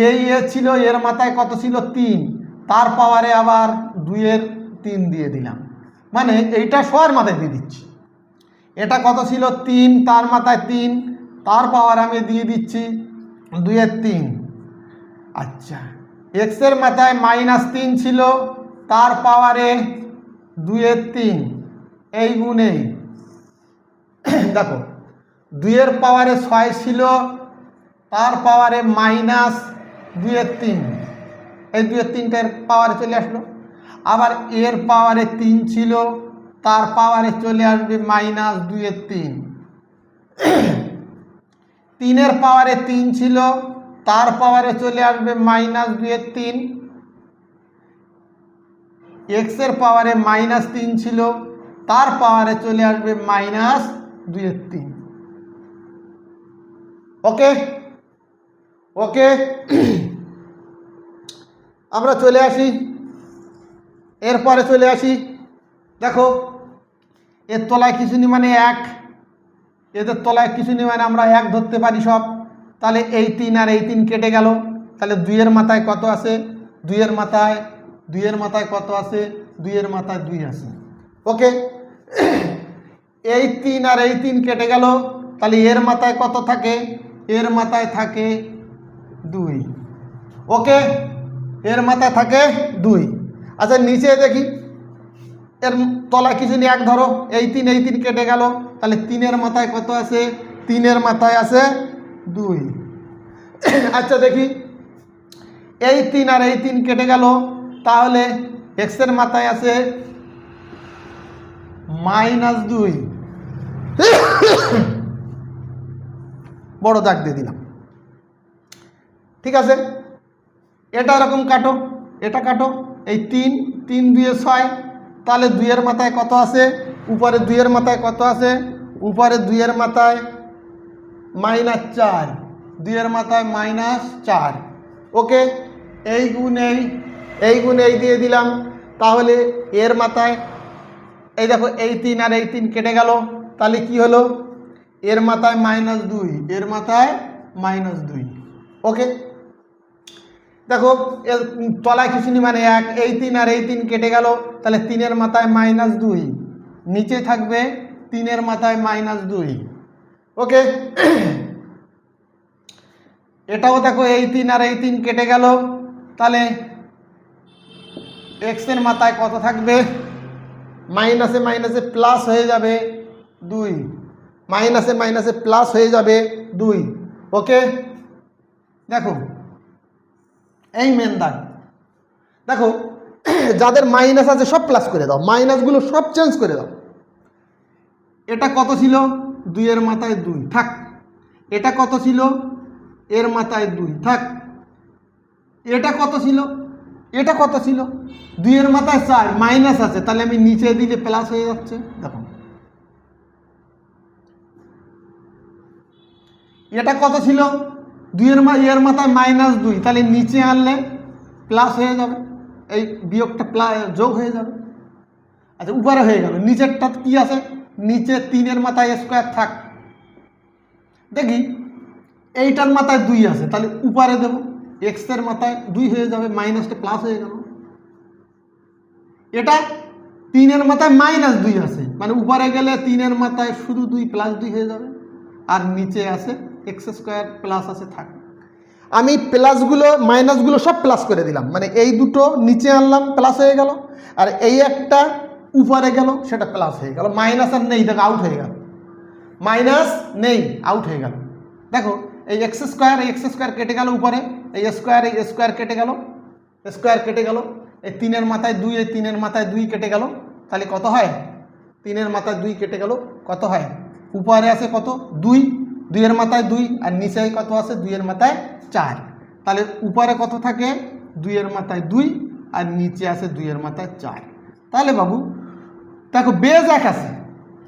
এই ছিল, এর মাথায় কত ছিল? 3, তার পাওয়ারে আবার 2-এর 3 দিয়ে দিলাম। মানে এইটা সবার মাথায় দিয়ে দিচ্ছি। এটা কত ছিল? 3, তার মাথায় 3, তার পাওয়ার আমি দিয়ে দিচ্ছি 2-এর 3। আচ্ছা, এক্সের মাথায় -3 ছিল, তার পাওয়ারে 2-এর 3, এই গুণে দেখো 2-এর পাওয়ারে 6 ছিল, তার পাওয়ারে -2-এর 3, এই 2-এর 3টার পাওয়ারে চলে আসলো। আবার এর পাওয়ারে 3 ছিল, তার পাওয়ারে চলে আসবে -2-এর 3। 3-এর পাওয়ারে 3 ছিল, তার পাওয়ারে চলে আসবে -2-এর 3। এক্সের পাওয়ারে -3 ছিল, তার পাওয়ারে চলে আসবে -2-এর 3। ওকে ওকে, আমরা চলে আসি, এরপরে চলে আসি। দেখো এর তলায় কিছু নেই মানে 1, এদের তলায় কিছু নেই মানে আমরা 1 ধরতে পারি সব। তাহলে এই 3 আর এই 3 কেটে গেল। তাহলে 2-এর মাথায় কত আছে? 2-এর মাথায় কত আছে? 2-এর মাথায় 2 আছে। ওকে, এই 3 আর এই 3 কেটে গেল। তাহলে এর মাথায় কত থাকে? এর মাথায় থাকে 2। ওকে, এর মাথায় থাকে 2। আচ্ছা নিচে দেখি, এর তলায় কিছু নেই 1 ধরো, এই 3 কেটে গেল। তাহলে 3-এর মাথায় কত আছে? 3-এর মাথায় আছে 2। আচ্ছা দেখি, এই 3 আর এই 3 কেটে গেল। তাহলে এক্সের মাথায় আছে -2, বড় দাগ দিয়ে দিলাম। ঠিক আছে, এটা এরকম কাটো, এটা কাটো। এই 3, 3 2 6, তাহলে 2-এর মাথায় কত আছে? উপরে 2-এর মাথায় কত আছে? উপরে 2-এর মাথায় -4, 2-এর মাথায় -4। ওকে, এই গুণ এই দিয়ে দিলাম। তাহলে এর মাথায় এই দেখো, এই 3 আর এই 3 কেটে গেল। তাহলে কি হলো? এর মাথায় -2, এর মাথায় -2। ওকে, দেখো এর তলায় কিছু নেই মানে 1, এই 3 আর এই 3 কেটে গেল। তাহলে 3-এর মাথায় -2, নিচে থাকবে 3-এর মাথায় -2। ওকে, এটাও দেখো, এই 3 আর এই 3 কেটে গেল। তাহলে এক্সের মাথায় কত থাকবে? মাইনাসে মাইনাসে প্লাস হয়ে যাবে 2, মাইনাসে মাইনাসে প্লাস হয়ে যাবে 2। ওকে, দেখো এই মেন দাগ। দেখো যাদের মাইনাস আছে সব প্লাস করে দাও, মাইনাসগুলো সব চেঞ্জ করে দাও। এটা কত ছিল? 2-এর মাথায় 2 থাক। এটা কত ছিল? এর মাথায় 2 থাক। এটা কত ছিল? এটা কত ছিল? 2-এর মাথায় 4, মাইনাস আছে, তাহলে আমি নিচে দিলে প্লাস হয়ে যাচ্ছে। দেখো এটা কত ছিল? 2-এর মাথায় -2, তাহলে নিচে আনলে প্লাস হয়ে যাবে, এই বিয়োগটা যোগ হয়ে যাবে। আচ্ছা উপরে হয়ে গেল। নিচেরটা কি আছে? নিচে 3-এর মাথায় স্কোয়ার থাক। দেখি এইটার মাথায় 2 আছে, তাহলে উপরে দেব, এক্সের মাথায় 2 হয়ে যাবে, মাইনাসটা প্লাস হয়ে গেল। এটা 3-এর মাথায় -2 আছে, মানে উপরে গেলে 3-এর মাথায় শুধু 2 +2 হয়ে যাবে, আর নিচে আছে x² প্লাস আছে থাক। আমি প্লাসগুলো মাইনাসগুলো সব প্লাস করে দিলাম, মানে এই দুটো নিচে আনলাম প্লাস হয়ে গেল, আর এই একটা উপরে গেল সেটা প্লাস হয়ে গেল। মাইনাস আর নেই, দেখো আউট হয়ে গেল, মাইনাস নেই, আউট হয়ে গেল। দেখো এই x² কেটে গেল, উপরে এই স্কোয়ার কেটে গেল, স্কোয়ার কেটে গেল। এই 3-এর মাথায় 2, এই 3-এর মাথায় 2 কেটে গেল, তাহলে কত হয়? 3-এর মাথায় 2 কেটে গেল, কত হয়? উপরে আছে কত 2, 2 এর মাথায় 2 আর নিচে কত আছে 2 এর মাথায় 4। তাহলে উপরে কত থাকে 2 এর মাথায় 2 আর নিচে আছে 2 এর মাথায় 4। তাহলে বাবু দেখো বেজ এক আছে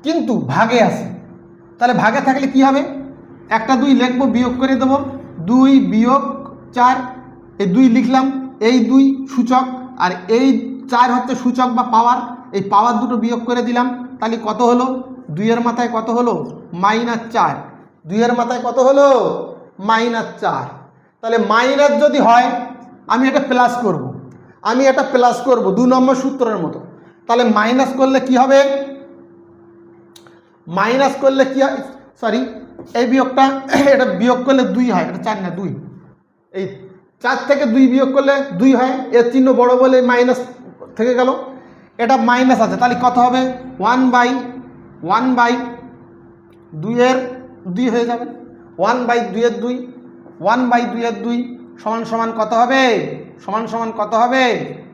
কিন্তু ভাগে আছে, তাহলে ভাগে থাকলে কি হবে, একটা 2 লিখবো, বিয়োগ করে দেবো, 2 বিয়োগ 4, এই 2 লিখলাম, এই 2 সূচক আর এই 4 হচ্ছে সূচক বা পাওয়ার, এই পাওয়ার দুটো বিয়োগ করে দিলাম। তাহলে কত হলো 2 এর মাথায় কত হলো -4, 2 এর মাথায় কত হলো -4। তাহলে মাইনাস যদি হয় আমি এটা প্লাস করব, আমি এটা প্লাস করব 2 নম্বর সূত্রের মতো। তাহলে মাইনাস করলে কি হবে, মাইনাস করলে কি হয়, সরি এই বিয়োগটা এটা বিয়োগ করলে 2 হয়, এটা 4 না 2, এই 4 থেকে 2 বিয়োগ করলে 2 হয়, এর চিহ্ন বড় বলে মাইনাস থেকে গেল, এটা মাইনাস আছে। তাহলে কত হবে 1/2 এর 2 হয়ে যাবে, 1/2 এর 2, 1/2 এর 2 সমান সমান কত হবে, সমান সমান কত হবে,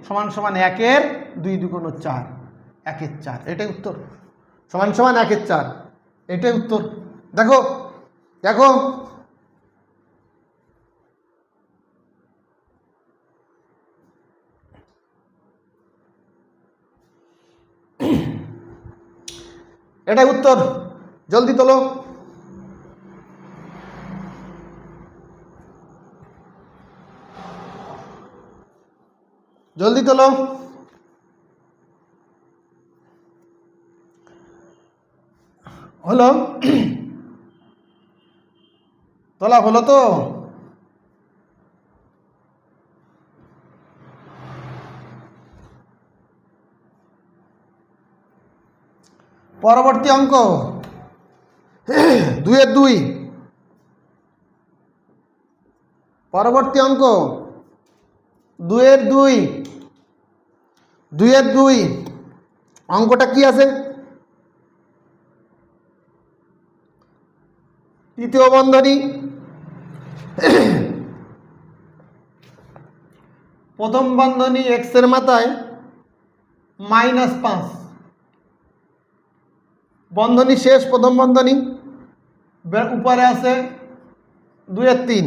সমান সমান 1 এর 2 দুগুণ 4, 1 এর 4, এটাই উত্তর, সমান সমান 1 এর 4, এটাই উত্তর। দেখো দেখো এটাই উত্তর, জলদি তোলো। জলদি তোলো, হলো তোলা হলো তো? পরবর্তী অঙ্ক 2 এর 2, পরবর্তী অঙ্ক 2 এর 2, 2 এর 2 অঙ্কটা কি আছে, তৃতীয় বন্ধনী, প্রথম বন্ধনী x এর মাথায় -5, বন্ধনী শেষ, প্রথম বন্ধনী, উপরে আছে 2 এর 3,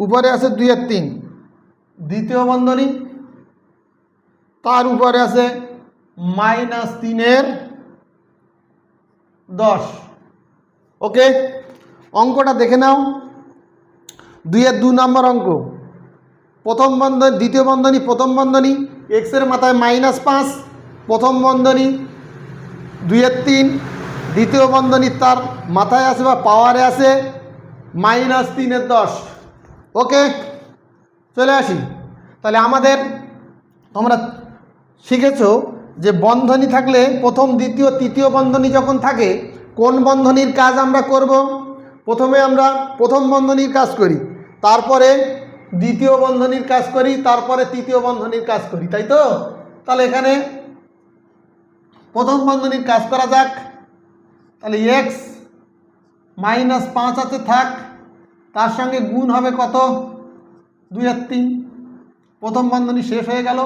উপরে আছে 2 এর 3, দ্বিতীয় বন্ধনী, তার উপরে আছে -3 এর 10। ওকে, অঙ্কটা দেখে নাও, 2 এর 2 নম্বর অঙ্ক, প্রথম বন্ধনী, দ্বিতীয় বন্ধনী, প্রথম বন্ধনী x এর মাথায় -5, প্রথম বন্ধনী 2 এর 3, দ্বিতীয় বন্ধনী তার মাথায় আছে বা পাওয়ারে আছে -3 এর 10। ওকে, চলে আসি। তাহলে আমাদের তোমরা শিখেছো যে বন্ধনী থাকলে প্রথম দ্বিতীয় তৃতীয় বন্ধনী যখন থাকে কোন বন্ধনীর কাজ আমরা করব, প্রথমে আমরা প্রথম বন্ধনীর কাজ করি, তারপরে দ্বিতীয় বন্ধনীর কাজ করি, তারপরে তৃতীয় বন্ধনীর কাজ করি, তাই তো? তাহলে এখানে প্রথম বন্ধনীর কাজ করা যাক। তাহলে x -5 আছে থাক, তার সঙ্গে গুণ হবে কত 2 এর 3, প্রথম বন্ধনী শেষ হয়ে গেল।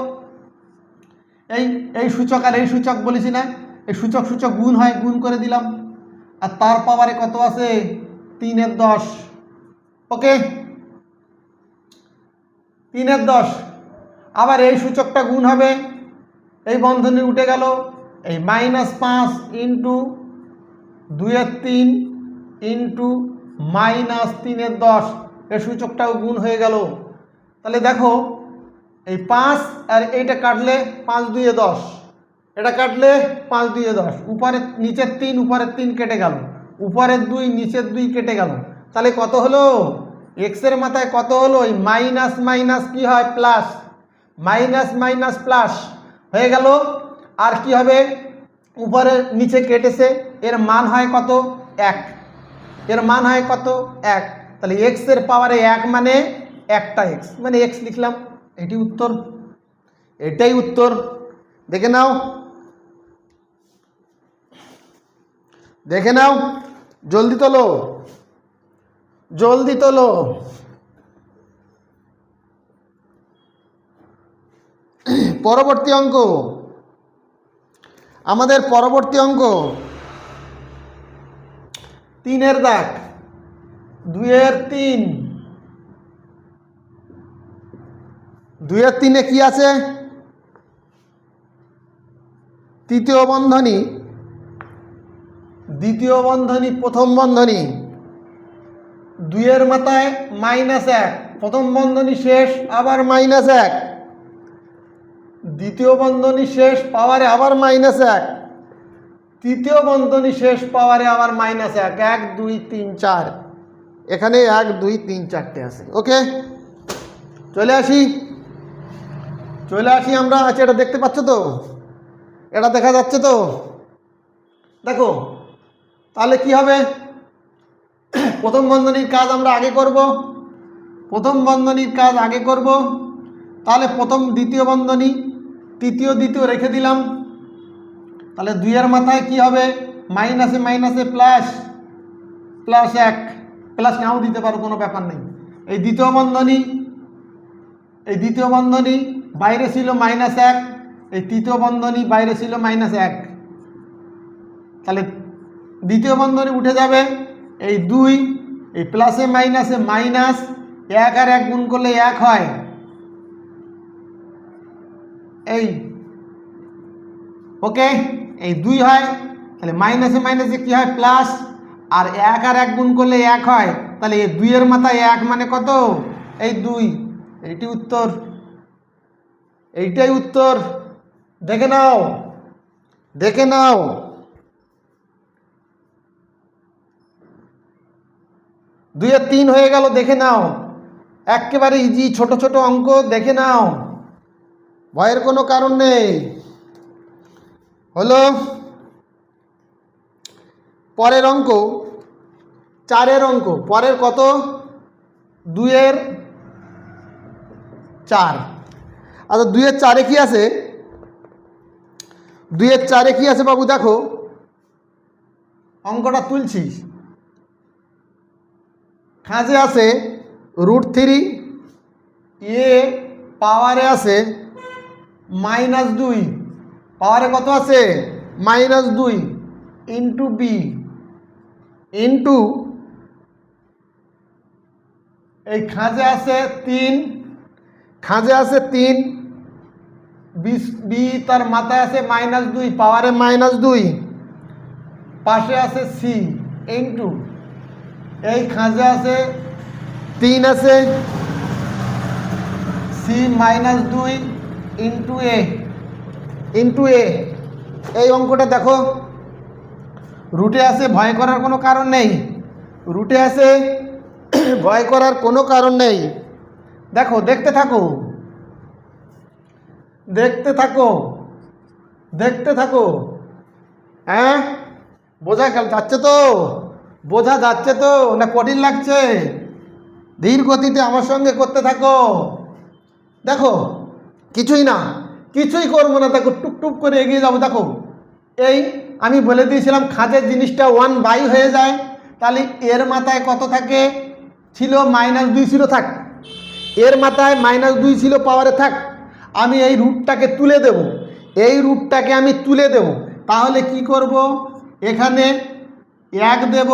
এই সূচক আর এই সূচক বলেছি না, এই সূচক সূচক গুণ হয়, গুণ করে দিলাম, আর তার পাওয়ারে কত আছে 3 এর 10। ওকে, 3 এর 10, আবার এই সূচকটা গুণ হবে, এই বন্ধনী উঠে গেল, এই -5 ইন্টু 2 এর 3 ইন্টু -3 এর 10, এর সূচকটাও গুণ হয়ে গেল। তাহলে দেখো এই 5 আর এইটা কাটলে 5 2 এ 10, এটা কাটলে 5 2 এ 10, উপরের নিচের 3 উপরের 3 কেটে গেল, উপরের 2 নিচের 2 কেটে গেল, তাহলে কত হলো x এর মাথায় কত হলো, এই মাইনাস মাইনাস কি হয় প্লাস, মাইনাস মাইনাস প্লাস হয়ে গেল। আর কি হবে, উপরে নিচে কেটেছে, এর মান হয় কত 1, এর মান হয় কত 1, তাহলে x এর পাওয়ারে 1 মানে একটা x, মানে x লিখলাম, এটি উত্তর, এটাই উত্তর। দেখে নাও, দেখে নাও, জলদি তোলো, জলদি তোলো। পরবর্তী অঙ্ক, আমাদের পরবর্তী অঙ্ক তিনের দাগ, 2-এর 3, 2-এর 3-এ কি আছে? তৃতীয় বন্ধনী, দ্বিতীয় বন্ধনী, প্রথম বন্ধনী, 2-এর মাথায় -1, প্রথম বন্ধনী শেষ আবার -1, দ্বিতীয় বন্ধনী শেষ পাওয়ারে আবার -1, তৃতীয় বন্ধনী শেষ পাওয়ারে আবার -1, 1 2 3 4, এখানে 1 2 3 4টে আছে। ওকে, চলে আসি আমরা। আচ্ছা, এটা দেখতে পাচ্ছ তো? এটা দেখা যাচ্ছে তো? দেখো, তাহলে কি হবে? প্রথম বন্ধনীর কাজ আমরা আগে করব, তাহলে প্রথম দ্বিতীয় বন্ধনী, তৃতীয় দ্বিতীয় রেখে দিলাম। তাহলে 2-এর মাথায় কি হবে? মাইনাসে মাইনাসে প্লাস, +1, প্লাস নাও দিতে পারো, কোনো ব্যাপার নেই। এই দ্বিতীয় বন্ধনী বাইরে ছিল -1, এই তৃতীয় বন্ধনী বাইরে ছিল -1, তাহলে দ্বিতীয় বন্ধনী উঠে যাবে। এই 2, এই প্লাসে মাইনাসে মাইনাস, 1 আর 1 গুণ করলে 1 হয়, এই ওকে, এই 2 হয়। তাহলে মাইনাসে মাইনাসে কি হয়? প্লাস, আর 1 আর 1 গুণ করলে 1 হয়। তাহলে এই 2-এর মাথায় 1 মানে কত? এই 2। এইটাই উত্তর। দেখে নাও 2-এর 3 হয়ে গেল। দেখে নাও, একেবারে ইজি, ছোট ছোট অঙ্ক, দেখে নাও, ভয়ের কোনো কারণ নেই। হলো পরের অঙ্ক, 4-এর অঙ্ক। পরের কত? 2-এর 4। আচ্ছা, 2-এর 4-এ কি আছে? 2-এর 4-এ কি আছে বাবু? দেখো, অঙ্কটা তুলছি। খাঁজে আছে √3, এ পাওয়ারে আছে -2, পাওয়ারে কত আছে? -2 ইন্টু বি ইন্টু, এই খাঁজে আছে 3, বি তার মাথায় আছে -2, পাওয়ারে -2, পাশে আছে সি ইন্টু, এই খাঁজে আছে 3 আছে, সি -2 ইন্টু এ। এই অঙ্কটা দেখো, রুটে আছে, ভয় করার কোনো কারণ নেই। দেখো, দেখতে থাকো। হ্যাঁ, বোঝা যাচ্ছে তো না কঠিন লাগছে? ধীর গতিতে আমার সঙ্গে করতে থাকো। দেখো, কিছুই করবো না, দেখো টুকটুক করে এগিয়ে যাবো। দেখো, এই আমি বলে দিয়েছিলাম খাঁজের জিনিসটা 1/, হয়ে যায়। তাহলে এর মাথায় কত থাকে? ছিল -2 ছিল, থাক। এর মাথায় -2 ছিল, পাওয়ারে থাক। আমি এই রুটটাকে তুলে দেব। তাহলে কি করব? এখানে 1 দেব,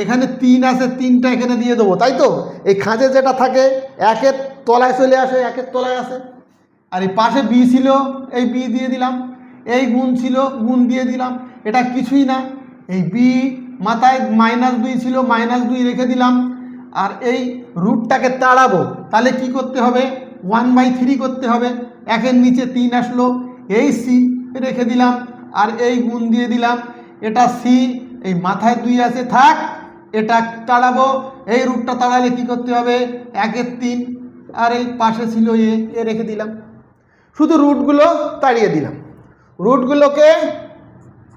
এখানে 3 আছে, 3টা এখানে দিয়ে দেবো, তাই তো? এই খাঁজে যেটা থাকে 1-এর তলায় চলে আসে, 1-এর তলায় আসে। আর এই পাশে বি ছিল, এই বি দিয়ে দিলাম। এই গুণ ছিল, গুণ দিয়ে দিলাম। এটা কিছুই না, এই বি মাথায় -2 ছিল, -2 রেখে দিলাম। আর এই রুটটাকে তাড়াবো, তাহলে কি করতে হবে? 1/3 করতে হবে। 1-এর নিচে 3 আসলো, এই সি রেখে দিলাম, আর এই গুণ দিয়ে দিলাম। এটা সি, এই মাথায় 2 আছে, থাক। এটা তাড়াবো, এই রুটটা তাড়ালে কি করতে হবে? 1-এর 3, আর এই পাশে ছিল এ রেখে দিলাম। শুধু রুটগুলো তাড়িয়ে দিলাম, রুটগুলোকে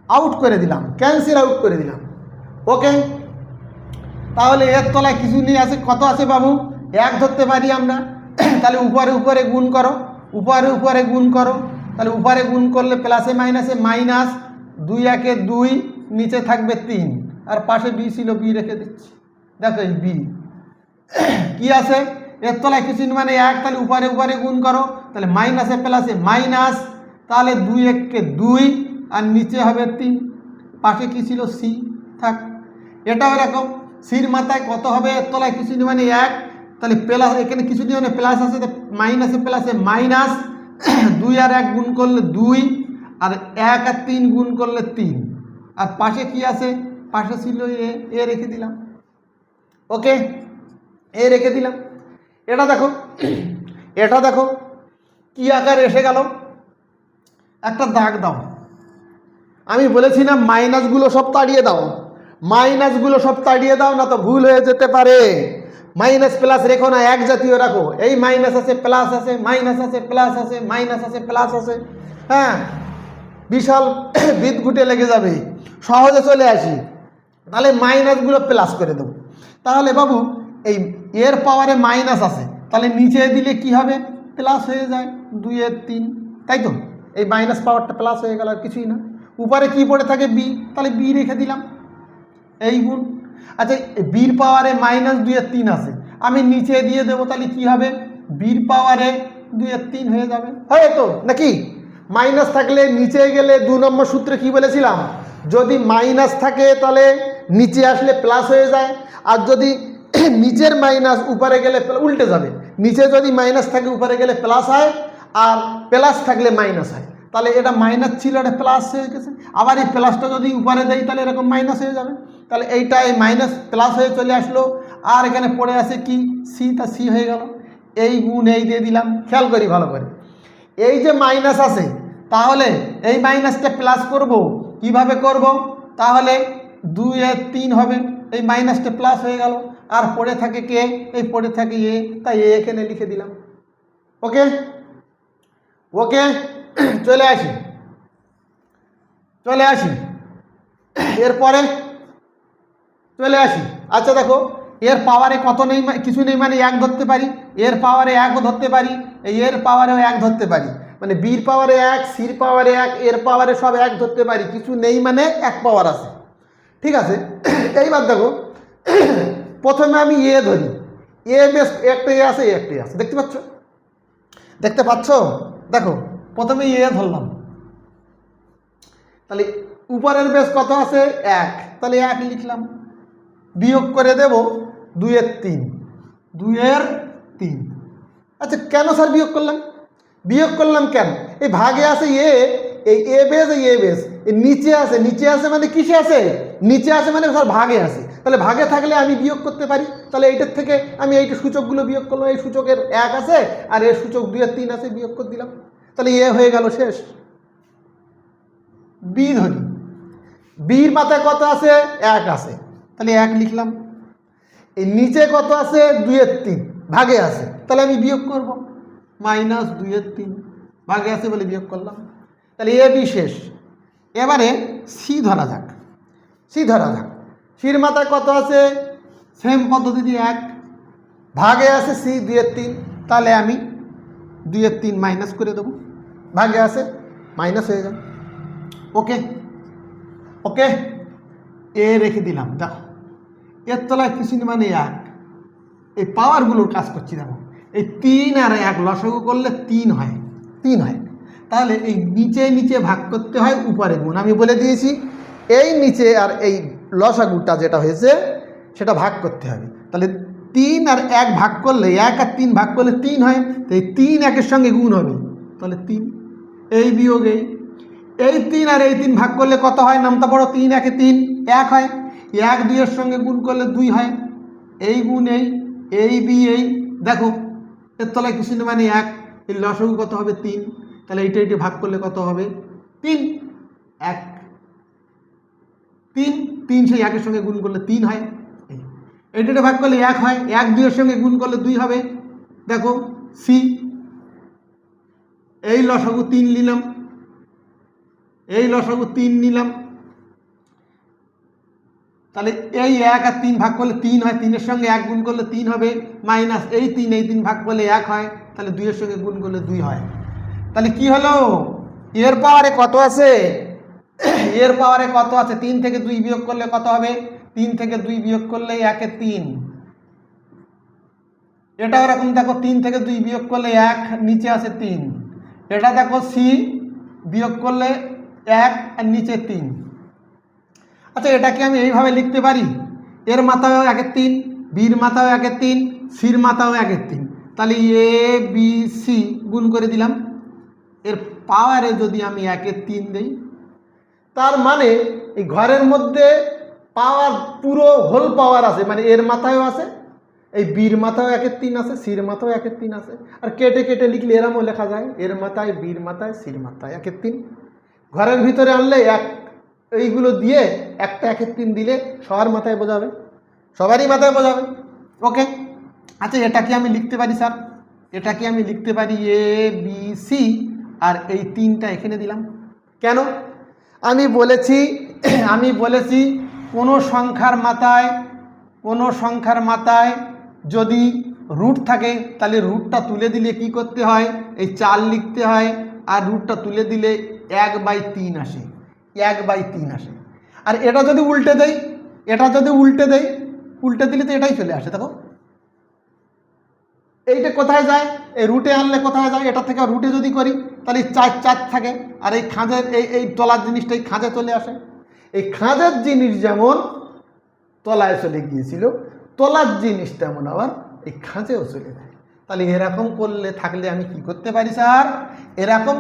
আউট করে দিলাম, ক্যান্সেল আউট করে দিলাম। ওকে, তাহলে এর তলায় কিছু নিয়ে আছে, কত আছে বাবু? 1 ধরতে পারি আমরা। তাহলে উপরে গুণ করো, তাহলে উপরে গুণ করলে প্লাসে মাইনাসে মাইনাস, 2 1 2, নিচে থাকবে 3, আর পাশে বি ছিল, বি রেখে দিচ্ছি। দেখো, এই বি কি আছে? এর তলায় কিছু মানে 1, তাহলে উপরে গুণ করো, তাহলে মাইনাসে প্লাসে মাইনাস, তাহলে 2 1 2, আর নিচে হবে 3, পাশে কি ছিল? সি, থাক। এটাও এরকম, সির মাথায় কত হবে, এর তলায় কিছু নেই মানে 1, তাহলে প্লাস, এখানে কিছু নেই মানে প্লাস আছে, মাইনাসে প্লাসে মাইনাস, 2 আর 1 গুণ করলে 2, আর 1 আর 3 গুণ করলে 3, আর পাশে কি আছে, পাশে ছিল এ রেখে দিলাম। ওকে, এ রেখে দিলাম। এটা দেখো, এটা দেখো কি আকারে এসে গেল, একটা দাগ দাও। আমি বলেছিলাম মাইনাসগুলো সব তাড়িয়ে দাও, মাইনাসগুলো সব তাড়িয়ে দাও, না তো ভুল হয়ে যেতে পারে। মাইনাস প্লাস রেখো না, এক জাতীয় রাখো। এই মাইনাস আছে প্লাস আছে, মাইনাস আছে প্লাস আছে, মাইনাস আছে প্লাস আছে, হ্যাঁ, বিশাল বিদঘুটে লেগে যাবে। সহজে চলে আসি, তাহলে মাইনাসগুলো প্লাস করে দেবো। তাহলে বাবু এই এর পাওয়ারে মাইনাস আছে, তাহলে নিচে দিলে কি হবে, প্লাস হয়ে যায়, 2 এর 3, তাই তো? এই মাইনাস পাওয়ারটা প্লাস হয়ে গেল, আর কিছুই না। উপরে কি পড়ে থাকে, বি, তাহলে বি রেখে দিলাম, এই গুণ। আচ্ছা, বির পাওয়ারে মাইনাস 2 এর 3 আছে, আমি নিচে দিয়ে দেবো, তাহলে কি হবে, বির পাওয়ারে 2 এর 3 হয়ে যাবে, হয় তো নাকি? মাইনাস থাকলে নিচে গেলে 2 নম্বর সূত্রে কি বলেছিলাম, যদি মাইনাস থাকে তাহলে নিচে আসলে প্লাস হয়ে যায়, আর যদি নিচের মাইনাস উপরে গেলে উল্টে যাবে, নিচে যদি মাইনাস থাকে উপরে গেলে প্লাস হয়, আর প্লাস থাকলে মাইনাস হয়। তাহলে এটা মাইনাস ছিল, এটা প্লাস হয়ে গেছে, আবার এই প্লাসটা যদি উপরে দেয় তাহলে এরকম মাইনাস হয়ে যাবে। তাহলে এইটা এই মাইনাস প্লাস হয়ে চলে আসলো, আর এখানে পড়ে আছে কি, সি, তা সি হয়ে গেল, এই গুণ এই দিয়ে দিলাম। খেয়াল করি ভালো করে, এই যে মাইনাস আছে, তাহলে এই মাইনাসটা প্লাস করব, কিভাবে করব, তাহলে 2 এর 3 হবে, এই মাইনাসটা প্লাস হয়ে গেল, আর পড়ে থাকে কে, এই পড়ে থাকে এ, তাই এ এখানে লিখে দিলাম। ওকে, ওকে, চলে আসি, চলে আসি, এরপরে চলে আসি। আচ্ছা দেখো, এর পাওয়ারে কত নেই, কিছু নেই মানে 1 ধরতে পারি, এর পাওয়ারে 1ও ধরতে পারি, এই এর পাওয়ারেও 1 ধরতে পারি, মানে বির পাওয়ারে 1, সির পাওয়ারে 1, এর পাওয়ারে সব 1 ধরতে পারি, কিছু নেই মানে 1 পাওয়ার আছে। ঠিক আছে, এইবার দেখো, প্রথমে আমি এ ধরি, এ বেশ একটাই আছে, একটাই আছে, দেখতে পাচ্ছ, দেখতে পাচ্ছ, দেখো প্রথমে এ ধরলাম, তাহলে উপরের বেশ কত আছে, 1, তাহলে 1 লিখলাম, বিয়োগ করে দেব 2 এর 3, 2 এর 3। আচ্ছা কেন স্যার বিয়োগ করলাম, বিয়োগ করলাম কেন, এই ভাগে আছে এ, এই এ বেস, এই এ বেস, এই নিচে আছে, নিচে আছে মানে কিসে আছে, নিচে আছে মানে স্যার ভাগে আছে, তাহলে ভাগে থাকলে আমি বিয়োগ করতে পারি, তাহলে এইটার থেকে আমি এইটা সূচকগুলো বিয়োগ করলাম, এই সূচকের 1 আছে আর এর সূচক 2 এর 3 আছে, বিয়োগ করে দিলাম, তাহলে এ হয়ে গেল শেষ। বি ধরি, বির মাথায় কত আছে, 1 আছে, তাহলে 1 লিখলাম, এই নিচে কত আছে, 2 এর 3 ভাগে আছে, তাহলে আমি বিয়োগ করব, মাইনাস 2 এর 3 ভাগে আছে বলে বিয়োগ করলাম, তাহলে এ বি শেষ। এবারে সি ধরা যাক, সি ধরা যাক, সির মাথায় কত আছে, সেম পদ্ধতি 1 ভাগে আছে, সি 2 এর 3, তাহলে আমি 2 এর 3 মাইনাস করে দেবো, ভাগে আছে মাইনাস হয়ে যাবে। ওকে, ওকে, এ রেখে দিলাম। দেখো এর তলায় কিছু মানে 1, এই পাওয়ারগুলোর কাজ করছি, দেখো এই 3 আর 1 লসাগু করলে 3 হয়, 3 হয়, তাহলে এই নিচে নিচে ভাগ করতে হয়, উপরে গুণ, আমি বলে দিয়েছি, এই নিচে আর এই লসাগুটা যেটা হয়েছে সেটা ভাগ করতে হবে, তাহলে 3 আর 1 ভাগ করলে, 1 আর 3 ভাগ করলে 3 হয়, তো এই 3 1-এর সঙ্গে গুণ হবে, তাহলে 3, এই বিয়োগ এই 3 আর এই 3 ভাগ করলে কত হয়, নামটা বড়, 3 1 3, 1 হয়, 1 2 এর সঙ্গে গুণ করলে 2 হয়, এই গুণ এই বি এই, দেখো এর তলায় কিছু নেই মানে 1, এই লসাগু কত হবে 3, তাহলে এইটা এইটা ভাগ করলে কত হবে 3, 1 3 3, সেই 1-এর সঙ্গে গুণ করলে 3 হয়, এইটা ভাগ করলে 1 হয়, 1 2 এর সঙ্গে গুণ করলে 2 হবে, দেখো সি, এই লসাগু 3 নিলাম, এই লসাগু 3 নিলাম, তাহলে এই 1 আর 3 ভাগ করলে 3 হয়, 3 এর সঙ্গে 1 গুণ করলে 3 হবে, মাইনাস এই 3 ভাগ করলে 1 হয়, তাহলে 2 এর সঙ্গে গুণ করলে 2 হয়, তাহলে কি হলো, এর পাওয়ারে কত আছে, এর পাওয়ারে কত আছে, 3 থেকে 2 বিয়োগ করলে কত হবে, 3 থেকে 2 বিয়োগ করলে 1 এ 3, এটা ওরকম দেখো 3 থেকে 2 বিয়োগ করলে 1, নিচে আছে 3, এটা দেখো সি, বিয়োগ করলে 1 আর নিচে 3। আচ্ছা এটাকে আমি এইভাবে লিখতে পারি, এর মাথায়ও 1-3, বির মাথায়ও 1-3, সির মাথাও 1-3, তাহলে এ বি সি গুণ করে দিলাম। এর পাওয়ারে যদি আমি 1-3 দিই, তার মানে এই ঘরের মধ্যে পাওয়ার পুরো হোল পাওয়ার আছে, মানে এর মাথায়ও আছে, এই বির মাথাও 1-3 আছে, সির মাথাও 1-3 আছে। আর কেটে কেটে লিখলে এরমও লেখা যায়, এর মাথায়, বির মাথায়, সির মাথায় 1-3। ঘরের ভিতরে আনলে এইগুলো দিয়ে একটা 1-3 দিলে সবার মাথায় বোঝাবে, সবারই মাথায় বোঝাবে। ওকে, আচ্ছা এটা কি আমি লিখতে পারি স্যার? এটা কি আমি লিখতে পারি এ বি সি আর এই 3টা এখানে দিলাম? কেন? আমি বলেছি কোনো সংখ্যার মাথায় যদি রুট থাকে তাহলে রুটটা তুলে দিলে কি করতে হয়, এই 4 লিখতে হয়, আর রুটটা তুলে দিলে 1/3 আসে, 1/3 আসে। আর এটা যদি উল্টে দেই, উল্টে দিলে তো এটাই চলে আসে। দেখো এইটা কোথায় যায়, এই রুটে আনলে কোথায় যায়, এটা থেকে রুটে যদি করি তাহলে 4 থাকে, আর এই খাঁজের এই তলার জিনিসটা এই খাঁজে চলে আসে। এই খাঁজের জিনিস যেমন তলায় চলে গিয়েছিল, তলার জিনিস তেমন আবার এই খাঁজেও চলে যায়। তাহলে এরকম থাকলে আমি কি করতে পারি স্যার? এরকম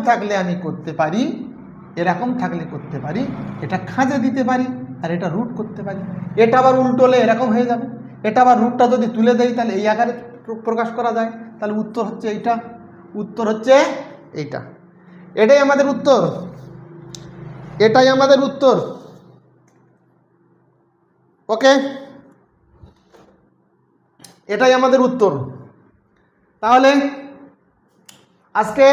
থাকলে করতে পারি এটা খাঁজে দিতে পারি আর এটা রুট করতে পারি। এটা আবার উল্টোলে এরকম হয়ে যাবে, এটা আবার রুটটা যদি তুলে দেই তাহলে এই আকারে প্রকাশ করা যায়। তাহলে উত্তর হচ্ছে এইটা, এটাই আমাদের উত্তর। ওকে, এটাই আমাদের উত্তর। তাহলে আজকে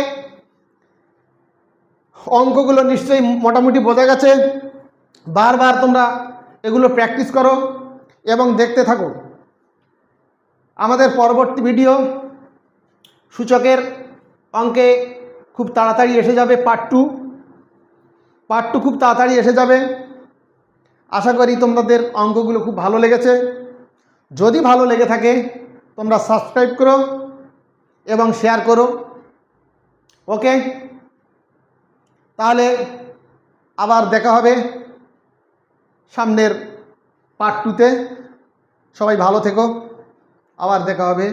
অঙ্কগুলো নিশ্চয়ই মোটামুটি বোঝা গেছে। বারবার তোমরা এগুলো প্র্যাকটিস করো এবং দেখতে থাকো। আমাদের পরবর্তী ভিডিও সূচকের অঙ্কে খুব তাড়াতাড়ি এসে যাবে, পার্ট টু খুব তাড়াতাড়ি এসে যাবে। আশা করি তোমাদের অঙ্কগুলো খুব ভালো লেগেছে। যদি ভালো লেগে থাকে তোমরা সাবস্ক্রাইব করো এবং শেয়ার করো। ওকে, তাহলে আবার দেখা হবে সামনের পার্ট 2-তে। সবাই ভালো থেকো, আবার দেখা হবে।